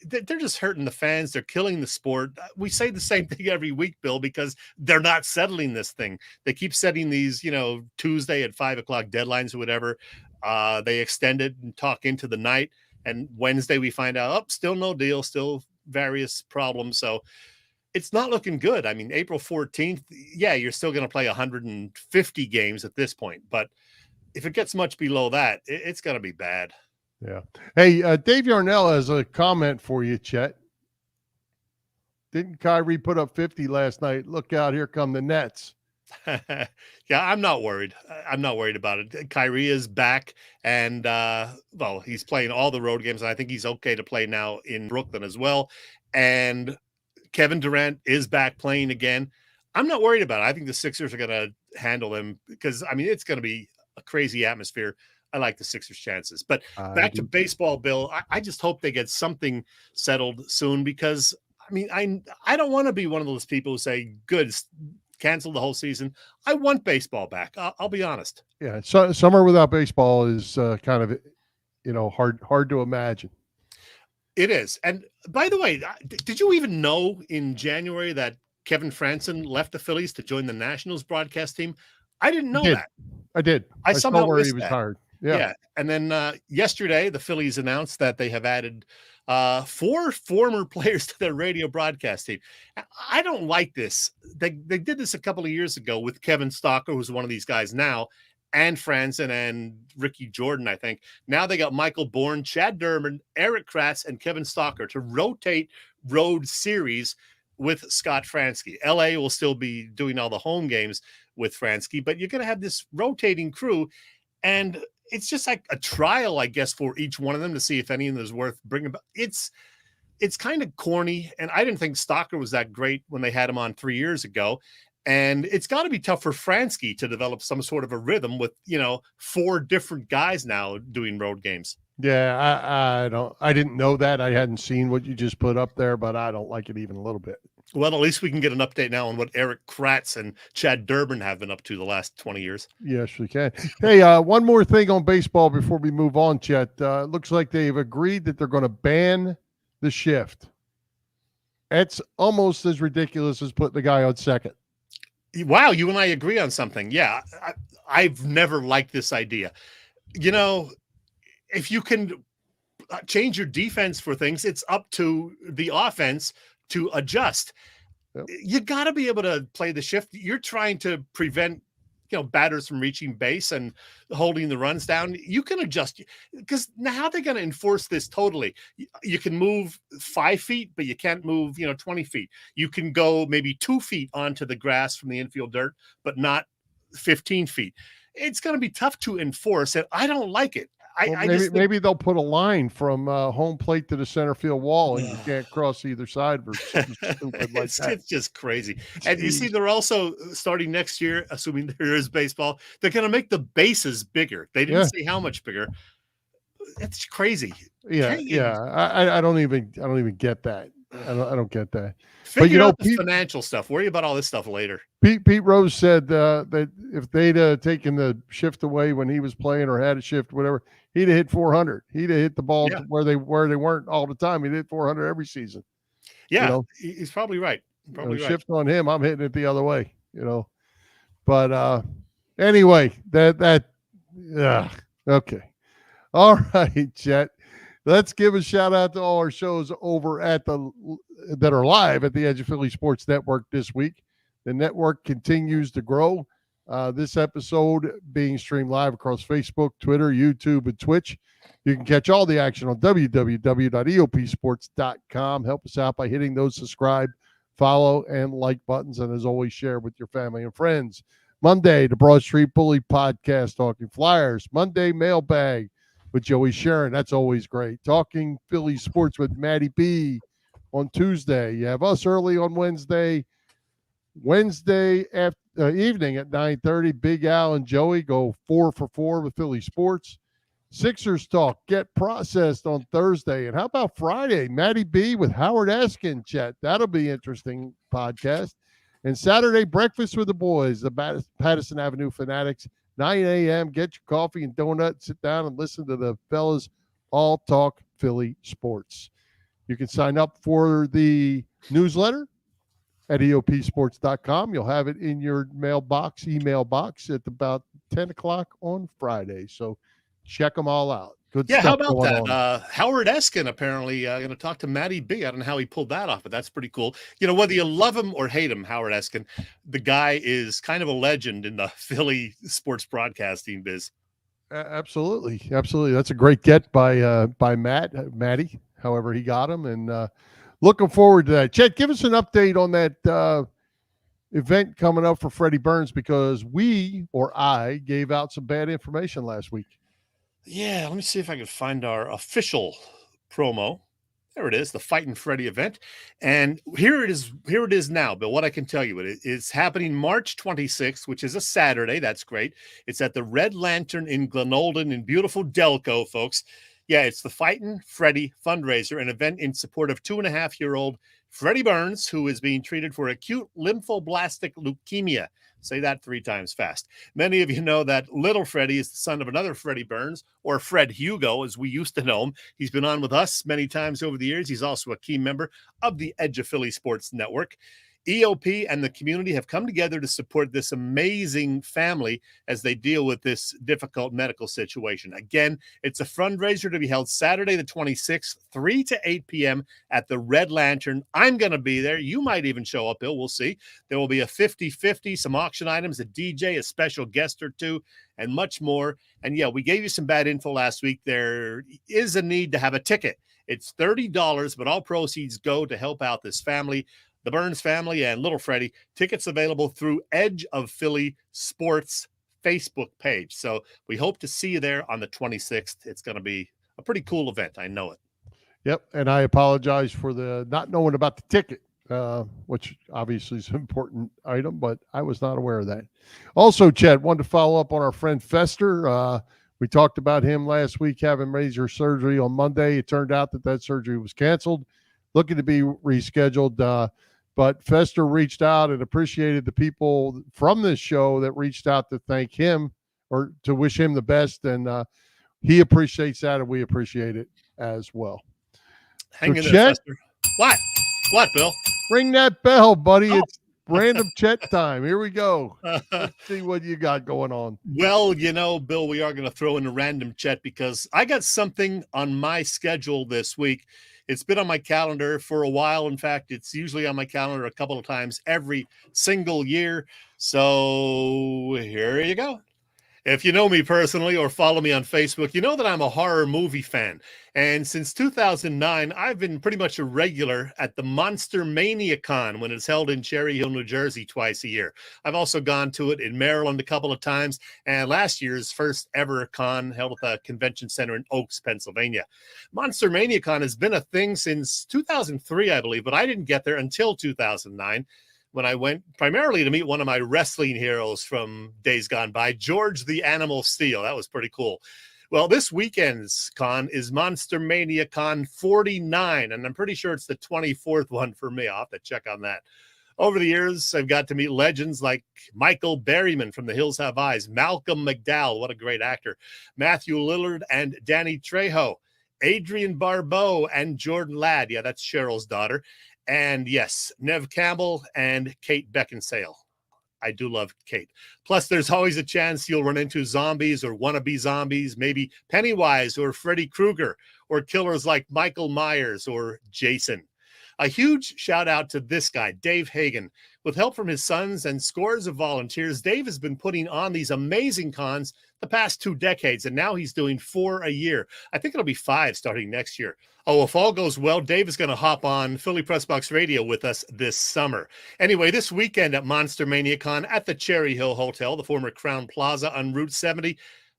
they're just hurting the fans. They're killing the sport. We say the same thing every week, Bill, because they're not settling this thing. They keep setting these, Tuesday at 5:00 deadlines or whatever. They extend it and talk into the night. And Wednesday we find out, still no deal, still various problems. So it's not looking good. I mean, April 14th, yeah, you're still going to play 150 games at this point. But if it gets much below that, it's going to be bad. Yeah. Hey, Dave Yarnell has a comment for you, Chet. Didn't Kyrie put up 50 last night? Look out, here come the Nets. Yeah, I'm not worried. I'm not worried about it. Kyrie is back, and he's playing all the road games, and I think he's okay to play now in Brooklyn as well. And Kevin Durant is back playing again. I'm not worried about it. I think the Sixers are going to handle them because, it's going to be a crazy atmosphere. I like the Sixers' chances. But back to baseball, Bill, I just hope they get something settled soon because, I don't want to be one of those people who say, good, cancel the whole season. I want baseball back. I'll be honest. Yeah, so summer without baseball is kind of, hard to imagine. It is. And by the way, did you even know in January that Kevin Franson left the Phillies to join the Nationals broadcast team? I didn't know that. I did. I somehow where he missed was that. hired. Yeah. And then yesterday, the Phillies announced that they have added 4 former players to their radio broadcast team. I don't like this. They did this a couple of years ago with Kevin Stalker, who's one of these guys now, and Franson and Ricky Jordan, I think. Now they got Michael Bourne, Chad Durbin, Eric Kratz, and Kevin Stalker to rotate road series with Scott Fransky. LA will still be doing all the home games with Fransky, but you're going to have this rotating crew, and it's just like a trial, I guess, for each one of them to see if any of them is worth bringing back. It's kind of corny, and I didn't think Stalker was that great when they had him on 3 years ago. And it's got to be tough for Fransky to develop some sort of a rhythm with, 4 different guys now doing road games. Yeah, I didn't know that. I hadn't seen what you just put up there, but I don't like it even a little bit. Well, at least we can get an update now on what Eric Kratz and Chad Durbin have been up to the last 20 years. Yes, we can. Hey, one more thing on baseball before we move on, Chet. It looks like they've agreed that they're going to ban the shift. It's almost as ridiculous as putting the guy on second. Wow, you and I agree on something. Yeah, I've never liked this idea. If you can change your defense for things, it's up to the offense to adjust. Yep. You got to be able to play the shift. You're trying to prevent, batters from reaching base and holding the runs down. You can adjust because now how are they going to enforce this totally? You can move 5 feet, but you can't move, 20 feet. You can go maybe 2 feet onto the grass from the infield dirt, but not 15 feet. It's going to be tough to enforce, and I don't like it. Maybe they'll put a line from home plate to the center field wall, and you can't cross either side or something stupid like that. It's just crazy. And you see, they're also starting next year, assuming there is baseball, they're going to make the bases bigger. They didn't say how much bigger. It's crazy. Yeah, I don't even get that. I don't get that. Figure out the financial stuff. Worry about all this stuff later. Pete Rose said that if they'd taken the shift away when he was playing or had a shift, whatever, he'd have hit 400. He'd have hit the ball where they weren't all the time. He'd hit 400 every season. Yeah, he's probably right. Shift on him, I'm hitting it the other way. But anyway, okay, all right, Chet. Let's give a shout out to all our shows over at that are live at the Edge of Philly Sports Network this week. The network continues to grow. This episode being streamed live across Facebook, Twitter, YouTube, and Twitch. You can catch all the action on www.eopsports.com. Help us out by hitting those subscribe, follow, and like buttons. And as always, share with your family and friends. Monday, the Broad Street Bully podcast, Talking Flyers. Monday, mailbag with Joey Sharon. That's always great. Talking Philly sports with Matty B on Tuesday. You have us early on Wednesday. Wednesday evening at 9:30, Big Al and Joey go 4 for 4 with Philly sports. Sixers talk, get processed on Thursday. And how about Friday? Matty B with Howard Eskin chat. That'll be interesting podcast. And Saturday, breakfast with the boys, the Patterson Avenue Fanatics, 9 a.m. Get your coffee and donut, sit down and listen to the fellas all talk Philly sports. You can sign up for the newsletter at eopsports.com. You'll have it in your email box at about 10 o'clock on Friday. So check them all out. Good stuff. How about that? Howard Eskin apparently going to talk to Matty B. I don't know how he pulled that off, but that's pretty cool. You know, whether you love him or hate him, Howard Eskin, the guy is kind of a legend in the Philly sports broadcasting biz. Absolutely. That's a great get by Matty, however he got him, and looking forward to that. Chet, give us an update on that event coming up for Freddie Burns, because I gave out some bad information last week. Yeah, let me see if I can find our official promo. There it is, the Fightin' Freddy event. And here it is now, Bill. What I can tell you, it's happening March 26th, which is a Saturday. That's great. It's at the Red Lantern in Glenolden in beautiful Delco, folks. Yeah, it's the Fightin' Freddy fundraiser, an event in support of 2.5-year-old Freddie Burns, who is being treated for acute lymphoblastic leukemia. Say that 3 times fast. Many of you know that little Freddie is the son of another Freddie Burns, or Fred Hugo, as we used to know him. He's been on with us many times over the years. He's also a key member of the Edge of Philly Sports Network. EOP and the community have come together to support this amazing family as they deal with this difficult medical situation. Again, it's a fundraiser to be held Saturday the 26th, 3 to 8 p.m. at the Red Lantern. I'm going to be there. You might even show up, Bill. We'll see. There will be a 50-50, some auction items, a DJ, a special guest or two, and much more. And yeah, we gave you some bad info last week. There is a need to have a ticket. It's $30, but all proceeds go to help out this family, the Burns family, and little Freddie. Tickets available through Edge of Philly Sports Facebook page. So we hope to see you there on the 26th. It's going to be a pretty cool event. I know it. Yep. And I apologize for the not knowing about the ticket, which obviously is an important item, but I was not aware of that. Also, Chet, wanted to follow up on our friend Fester. We talked about him last week having major surgery on Monday. It turned out that surgery was canceled, looking to be rescheduled. But Fester reached out and appreciated the people from this show that reached out to thank him or to wish him the best. And he appreciates that, and we appreciate it as well. Hang in there, Fester. What, Bill? Ring that bell, buddy. Oh. It's random Chet time. Here we go. Let's see what you got going on. Well, you know, Bill, we are going to throw in a random Chet because I got something on my schedule this week. It's been on my calendar for a while. In fact, it's usually on my calendar a couple of times every single year. So here you go. If you know me personally or follow me on Facebook, you know that I'm a horror movie fan. And since 2009, I've been pretty much a regular at the Mania Con when it's held in Cherry Hill, New Jersey twice a year. I've also gone to it in Maryland a couple of times. And last year's first ever con held at the convention center in Oaks, Pennsylvania. Mania Con has been a thing since 2003, I believe, but I didn't get there until 2009. When I went primarily to meet one of my wrestling heroes from days gone by, George the Animal Steel. That was pretty cool. Well, this weekend's con is Mania Con 49, and I'm pretty sure it's the 24th one for me. I'll have to check on that. Over the years, I've got to meet legends like Michael Berryman from The Hills Have Eyes, Malcolm McDowell, what a great actor, Matthew Lillard and Danny Trejo, Adrienne Barbeau and Jordan Ladd. Yeah, that's Cheryl's daughter. And yes, Nev Campbell and Kate Beckinsale. I do love Kate. Plus, there's always a chance you'll run into zombies or wannabe zombies, maybe Pennywise or Freddy Krueger, or killers like Michael Myers or Jason. A huge shout out to this guy, Dave Hagan. With help from his sons and scores of volunteers, Dave has been putting on these amazing cons the past 2 decades, and now he's doing 4 a year. I think it'll be 5 starting next year. Oh, if all goes well, Dave is going to hop on Philly Pressbox Radio with us this summer. Anyway, this weekend at Monster Mania Con at the Cherry Hill Hotel, the former Crown Plaza on Route 70,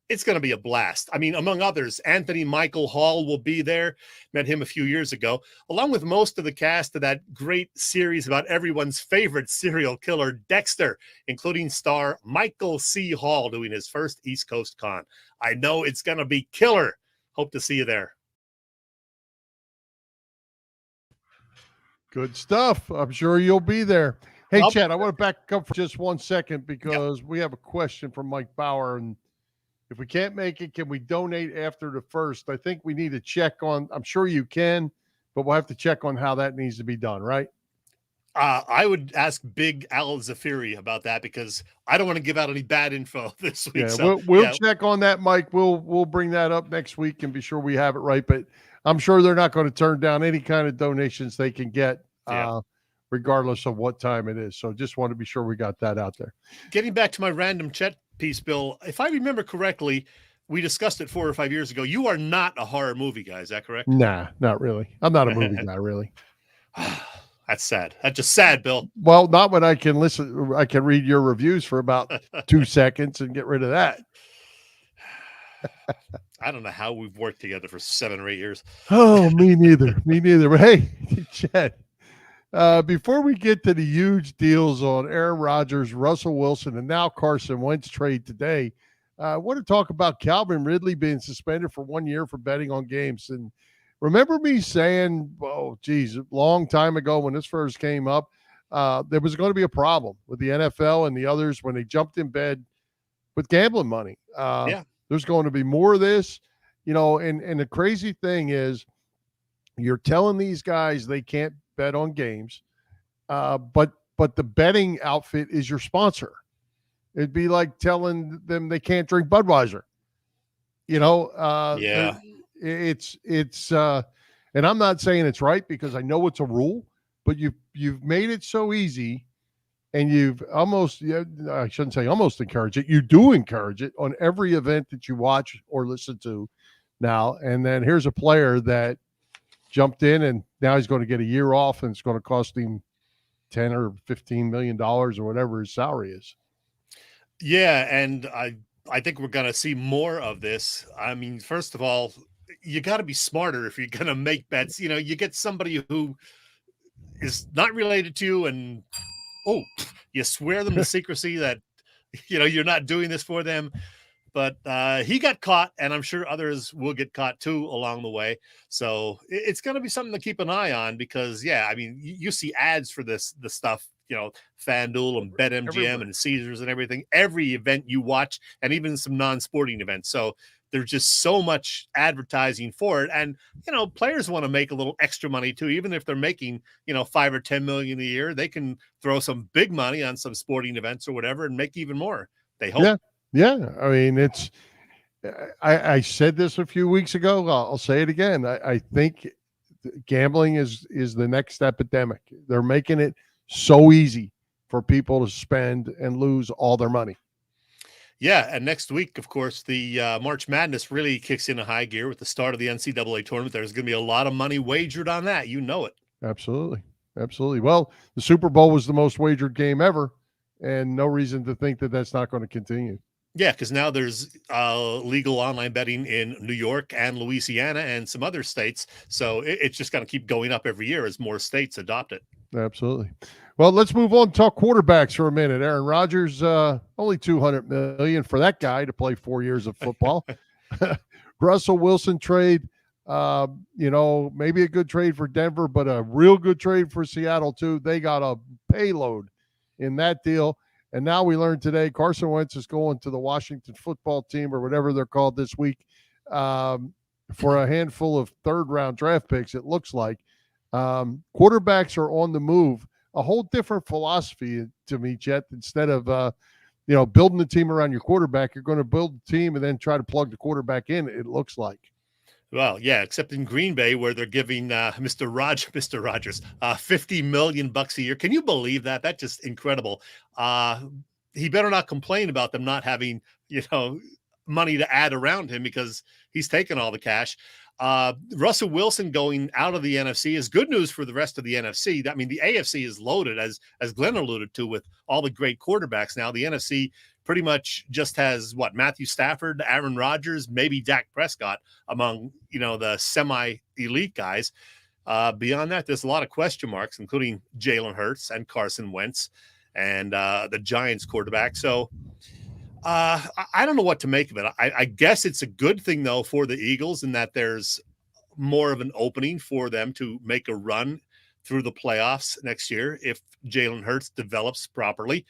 it's going to be a blast. I mean, among others, Anthony Michael Hall will be there. Met him a few years ago, along with most of the cast of that great series about everyone's favorite serial killer, Dexter, including star Michael C. Hall doing his first East Coast con. I know it's going to be killer. Hope to see you there. Good stuff. I'm sure you'll be there. Hey, Well, Chad, I want to back up for just 1 second because we have a question from Mike Bauer. And if we can't make it, can we donate after the first? I think we need to check on, I'm sure you can, but we'll have to check on how that needs to be done, right? I would ask Big Al Zafiri about that because I don't want to give out any bad info this week. Yeah, So, we'll check on that, Mike. We'll bring that up next week and be sure we have it right. But I'm sure they're not going to turn down any kind of donations they can get, regardless of what time it is. So just want to be sure we got that out there. Getting back to my random Chet piece, Bill, if I remember correctly, we discussed it 4 or 5 years ago. You are not a horror movie guy. Is that correct? Nah, not really. I'm not a movie guy, really. That's sad. That's just sad, Bill. Well, not when I can listen. I can read your reviews for about 2 seconds and get rid of that. I don't know how we've worked together for 7 or 8 years. Oh, me neither. Me neither. But hey, Chet, before we get to the huge deals on Aaron Rodgers, Russell Wilson, and now Carson Wentz trade today, I want to talk about Calvin Ridley being suspended for 1 year for betting on games. And remember me saying, oh, geez, a long time ago when this first came up, there was going to be a problem with the NFL and the others when they jumped in bed with gambling money. There's going to be more of this, and the crazy thing is you're telling these guys they can't bet on games, but the betting outfit is your sponsor. It'd be like telling them they can't drink Budweiser. It's and I'm not saying it's right because I know it's a rule, but you've made it so easy. And you've almost, I shouldn't say almost encourage it. You do encourage it on every event that you watch or listen to now. And then here's a player that jumped in and now he's going to get a year off and it's going to cost him $10 or $15 million or whatever his salary is. Yeah. And I think we're going to see more of this. I mean, first of all, you got to be smarter if you're going to make bets. You get somebody who is not related to you and you swear them to secrecy that, you're not doing this for them. But he got caught, and I'm sure others will get caught too along the way. So it's going to be something to keep an eye on because, you see ads for the stuff, FanDuel and BetMGM Everywhere. and Caesars and everything, every event you watch, and even some non-sporting events. So there's just so much advertising for it. And, players want to make a little extra money too, even if they're making, 5 or 10 million a year, they can throw some big money on some sporting events or whatever and make even more. They hope. Yeah. I mean, I said this a few weeks ago. I'll say it again. I think gambling is the next epidemic. They're making it so easy for people to spend and lose all their money. Yeah, and next week, of course, the March Madness really kicks in a high gear with the start of the NCAA tournament. There's going to be a lot of money wagered on that. You know it. Absolutely. Well, the Super Bowl was the most wagered game ever, and no reason to think that that's not going to continue. Yeah, because now there's legal online betting in New York and Louisiana and some other states. So it's just going to keep going up every year as more states adopt it. Absolutely. Well, let's move on and talk quarterbacks for a minute. Aaron Rodgers, only $200 million for that guy to play 4 years of football. Russell Wilson trade, maybe a good trade for Denver, but a real good trade for Seattle too. They got a payload in that deal. And now we learned today Carson Wentz is going to the Washington football team or whatever they're called this week for a handful of third-round draft picks, it looks like. Quarterbacks are on the move. A whole different philosophy to me, Chet. Instead of, building the team around your quarterback, you're going to build the team and then try to plug the quarterback in, it looks like. Well, yeah, except in Green Bay where they're giving Mr. Rogers $50 million a year. Can you believe that? That's just incredible. He better not complain about them not having, money to add around him because he's taken all the cash. Russell Wilson going out of the NFC is good news for the rest of the NFC. I mean, the AFC is loaded, as Glenn alluded to, with all the great quarterbacks now. The NFC pretty much just has Matthew Stafford, Aaron Rodgers, maybe Dak Prescott among, the semi-elite guys. Beyond that, there's a lot of question marks, including Jalen Hurts and Carson Wentz and the Giants quarterback. So I don't know what to make of it. I guess it's a good thing, though, for the Eagles in that there's more of an opening for them to make a run through the playoffs next year if Jalen Hurts develops properly.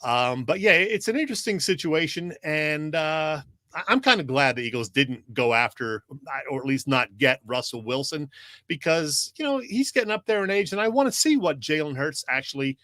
But yeah, it's an interesting situation, and I'm kind of glad the Eagles didn't go after, or at least not get Russell Wilson, because he's getting up there in age, and I want to see what Jalen Hurts actually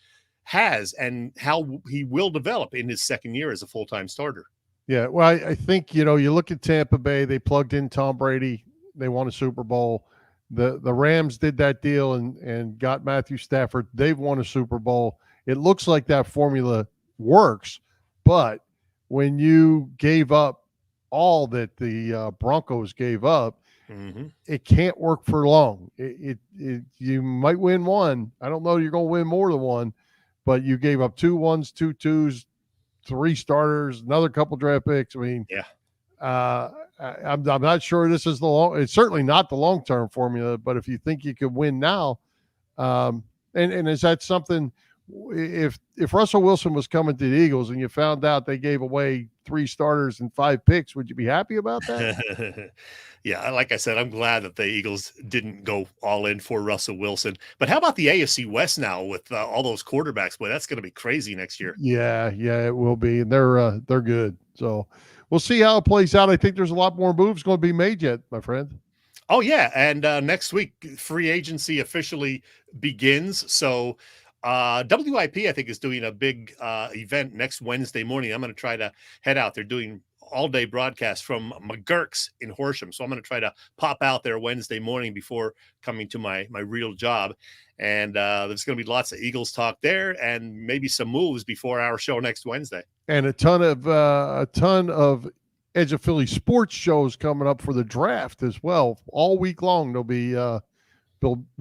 has and how he will develop in his second year as a full-time starter. Yeah, well, I think you look at Tampa Bay. They plugged in Tom Brady. They won a Super Bowl. The Rams did that deal and got Matthew Stafford. They've won a Super Bowl. It looks like that formula works, but when you gave up all that the Broncos gave up, it can't work for long. You might win one. I don't know you're going to win more than one, but you gave up 2 1s, 2 2s, 3 starters, another couple draft picks. I mean, yeah. I'm not sure this is it's certainly not the long-term formula, but if you think you could win now, and is that something, if Russell Wilson was coming to the Eagles and you found out they gave away 3 starters and 5 picks, would you be happy about that? Yeah, like I said, I'm glad that the Eagles didn't go all in for Russell Wilson. But how about the AFC West now with all those quarterbacks? Boy, that's going to be crazy next year. Yeah, it will be. And they're good. So we'll see how it plays out. I think there's a lot more moves going to be made yet, my friend. Oh, yeah. And next week, free agency officially begins. So WIP, I think, is doing a big event next Wednesday morning. I'm going to try to head out. They're doing all-day broadcast from McGurk's in Horsham. So I'm going to try to pop out there Wednesday morning before coming to my real job. And there's going to be lots of Eagles talk there and maybe some moves before our show next Wednesday. And a ton of Edge of Philly sports shows coming up for the draft as well. All week long, there'll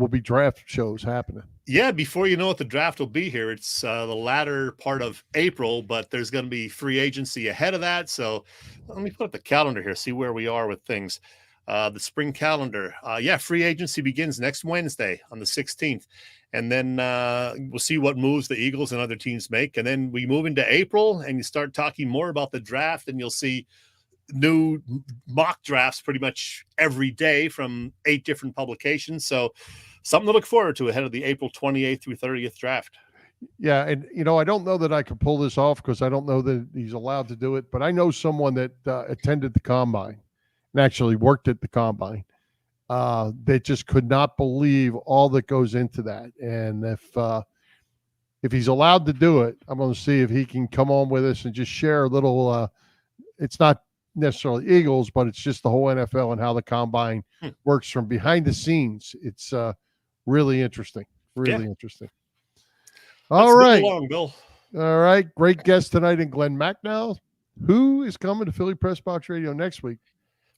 be draft shows happening. Yeah, before you know it, the draft will be here. It's the latter part of April, but there's going to be free agency ahead of that. So let me put up the calendar here, see where we are with things. The spring calendar. Free agency begins next Wednesday on the 16th. And then we'll see what moves the Eagles and other teams make. And then we move into April and you start talking more about the draft, and you'll see new mock drafts pretty much every day from 8 different publications. So something to look forward to ahead of the April 28th through 30th draft. Yeah, and I don't know that I can pull this off because I don't know that he's allowed to do it, but I know someone that attended the combine and actually worked at the combine that just could not believe all that goes into that. And if he's allowed to do it, I'm going to see if he can come on with us and just share a little. It's not necessarily Eagles, but it's just the whole NFL and how the combine works from behind the scenes. It's really interesting. Interesting. All right. Along, Bill. All right. Great guest tonight in Glen Macnow. Who is coming to Philly Pressbox Radio next week?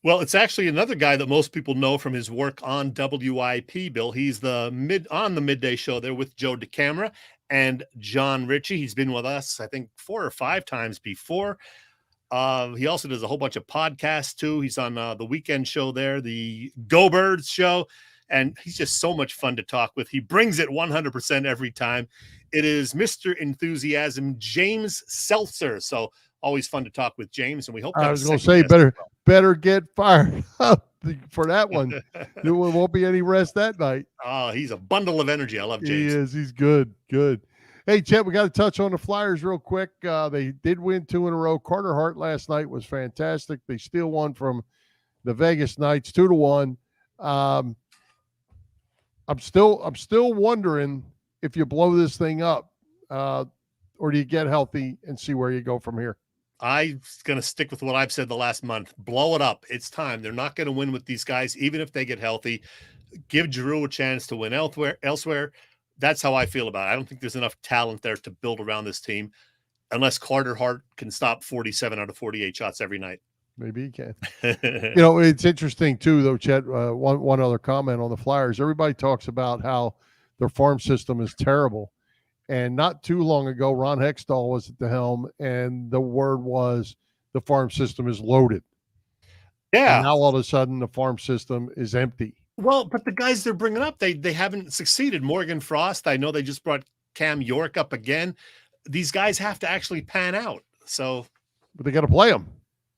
Well, it's actually another guy that most people know from his work on WIP, Bill. He's on the midday show there with Joe DeCamera and John Ritchie. He's been with us, I think, 4 or 5 times before. He also does a whole bunch of podcasts too. He's on the weekend show there, the Go Birds show, and he's just so much fun to talk with. He brings it 100% every time. It is Mr. Enthusiasm, James Seltzer. So always fun to talk with James, and we hope. I was going to say better get fired up for that one. There won't be any rest that night. Oh, he's a bundle of energy. I love James. He is. He's good. Hey, Chet, we got to touch on the Flyers real quick. They did win 2 in a row. Carter Hart last night was fantastic. They still won from the Vegas Knights 2-1. I'm still wondering if you blow this thing up, or do you get healthy and see where you go from here? I'm going to stick with what I've said the last month. Blow it up. It's time. They're not going to win with these guys, even if they get healthy. Give Giroux a chance to win elsewhere. That's how I feel about it. I don't think there's enough talent there to build around this team unless Carter Hart can stop 47 out of 48 shots every night. Maybe he can. It's interesting too, though, Chet. One other comment on the Flyers. Everybody talks about how their farm system is terrible. And not too long ago, Ron Hextall was at the helm, and the word was the farm system is loaded. Yeah. And now all of a sudden, the farm system is empty. Well, but the guys they're bringing up, they haven't succeeded. Morgan Frost, I know they just brought Cam York up again. These guys have to actually pan out. So, but they got to play them.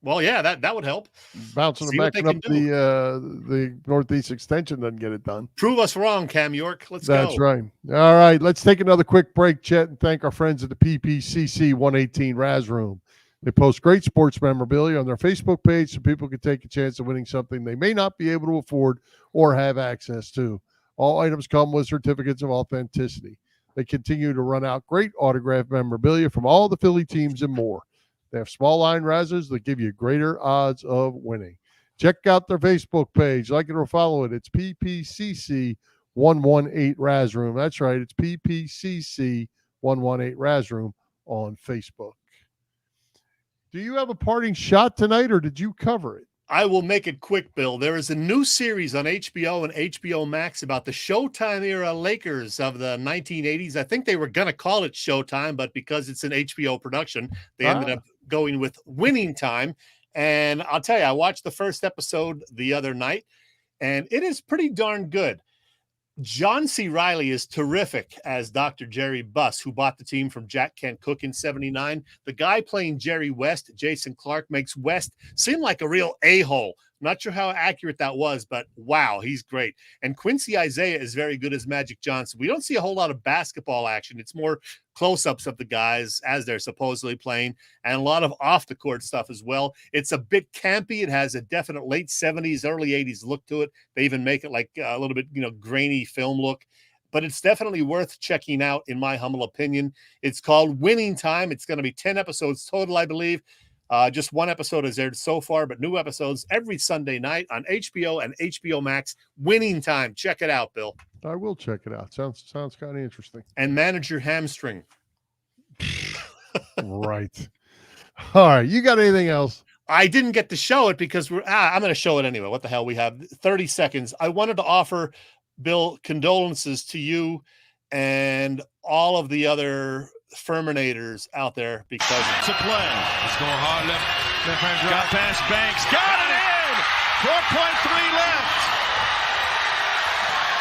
Well, yeah, that would help. Bouncing them back up the Northeast Extension doesn't get it done. Prove us wrong, Cam York. Let's go. That's right. All right, let's take another quick break, Chet, and thank our friends at the PPCC 118 Raz Room. They post great sports memorabilia on their Facebook page so people can take a chance of winning something they may not be able to afford or have access to. All items come with certificates of authenticity. They continue to run out great autographed memorabilia from all the Philly teams and more. They have small line razzers that give you greater odds of winning. Check out their Facebook page. Like it or follow it. It's PPCC 118 Raz Room. That's right. It's PPCC 118 Raz Room on Facebook. Do you have a parting shot tonight, or did you cover it? I will make it quick, Bill. There is a new series on HBO and HBO Max about the Showtime era Lakers of the 1980s. I think they were going to call it Showtime, but because it's an HBO production, they ended up going with Winning Time. And I'll tell you, I watched the first episode the other night, and it is pretty darn good. John C. Reilly is terrific as Dr. Jerry Buss, who bought the team from Jack Kent Cooke in '79. The guy playing Jerry West, Jason Clark, makes West seem like a real a-hole. Not sure how accurate that was, but wow, he's great. And Quincy Isaiah is very good as Magic Johnson. We don't see a whole lot of basketball action. It's more close-ups of the guys as they're supposedly playing, and a lot of off-the-court stuff as well. It's a bit campy. It has a definite late 70s, early 80s look to it. They even make it like a little bit, grainy film look. But it's definitely worth checking out, in my humble opinion. It's called Winning Time. It's going to be 10 episodes total, I believe. Just one episode has aired so far, but new episodes every Sunday night on HBO and HBO Max. Winning Time. Check it out, Bill. I will check it out. Sounds kind of interesting. And manage your hamstring. Right. All right. You got anything else? I didn't get to show it because I'm going to show it anyway. What the hell? We have 30 seconds. I wanted to offer, Bill, condolences to you and all of the other Furminators out there because to play. It's going hard left hand drive. Got past Banks. Got it in. 4.3 left.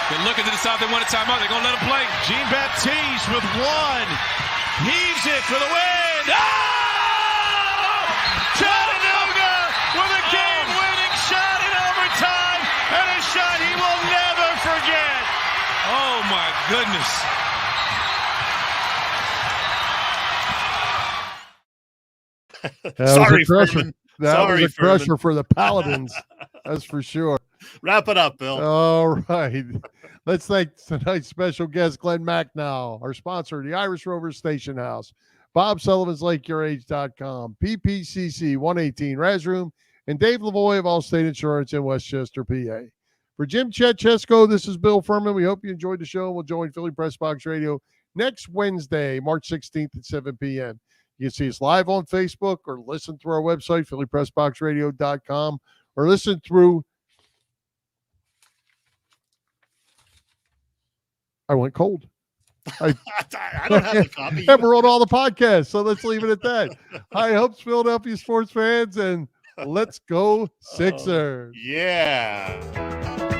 They're looking to the south. They want a timeout. They're going to let him play. Jean-Baptiste with one. Heaves it for the win. Oh! Chattanooga with a game-winning shot in overtime and a shot he will never forget. Oh, my goodness. Sorry, Furman. That was a crusher Furman. for the Paladins. That's for sure. Wrap it up, Bill. All right. Let's thank tonight's special guest, Glen Macnow, our sponsor, the Irish Rover Station House, Bob Sullivan's LakeYourAge.com, PPCC 118 Raz Room, and Dave Lavoie of Allstate Insurance in Westchester, PA. For Jim Chet Chesko, this is Bill Furman. We hope you enjoyed the show. We'll join Philly Pressbox Radio next Wednesday, March 16th at 7 p.m. You can see us live on Facebook or listen through our website, phillypressboxradio.com, or listen through. I went cold. I don't have a copy. I wrote all the podcasts, so let's leave it at that. High hopes, Philadelphia sports fans, and let's go Sixers. Yeah.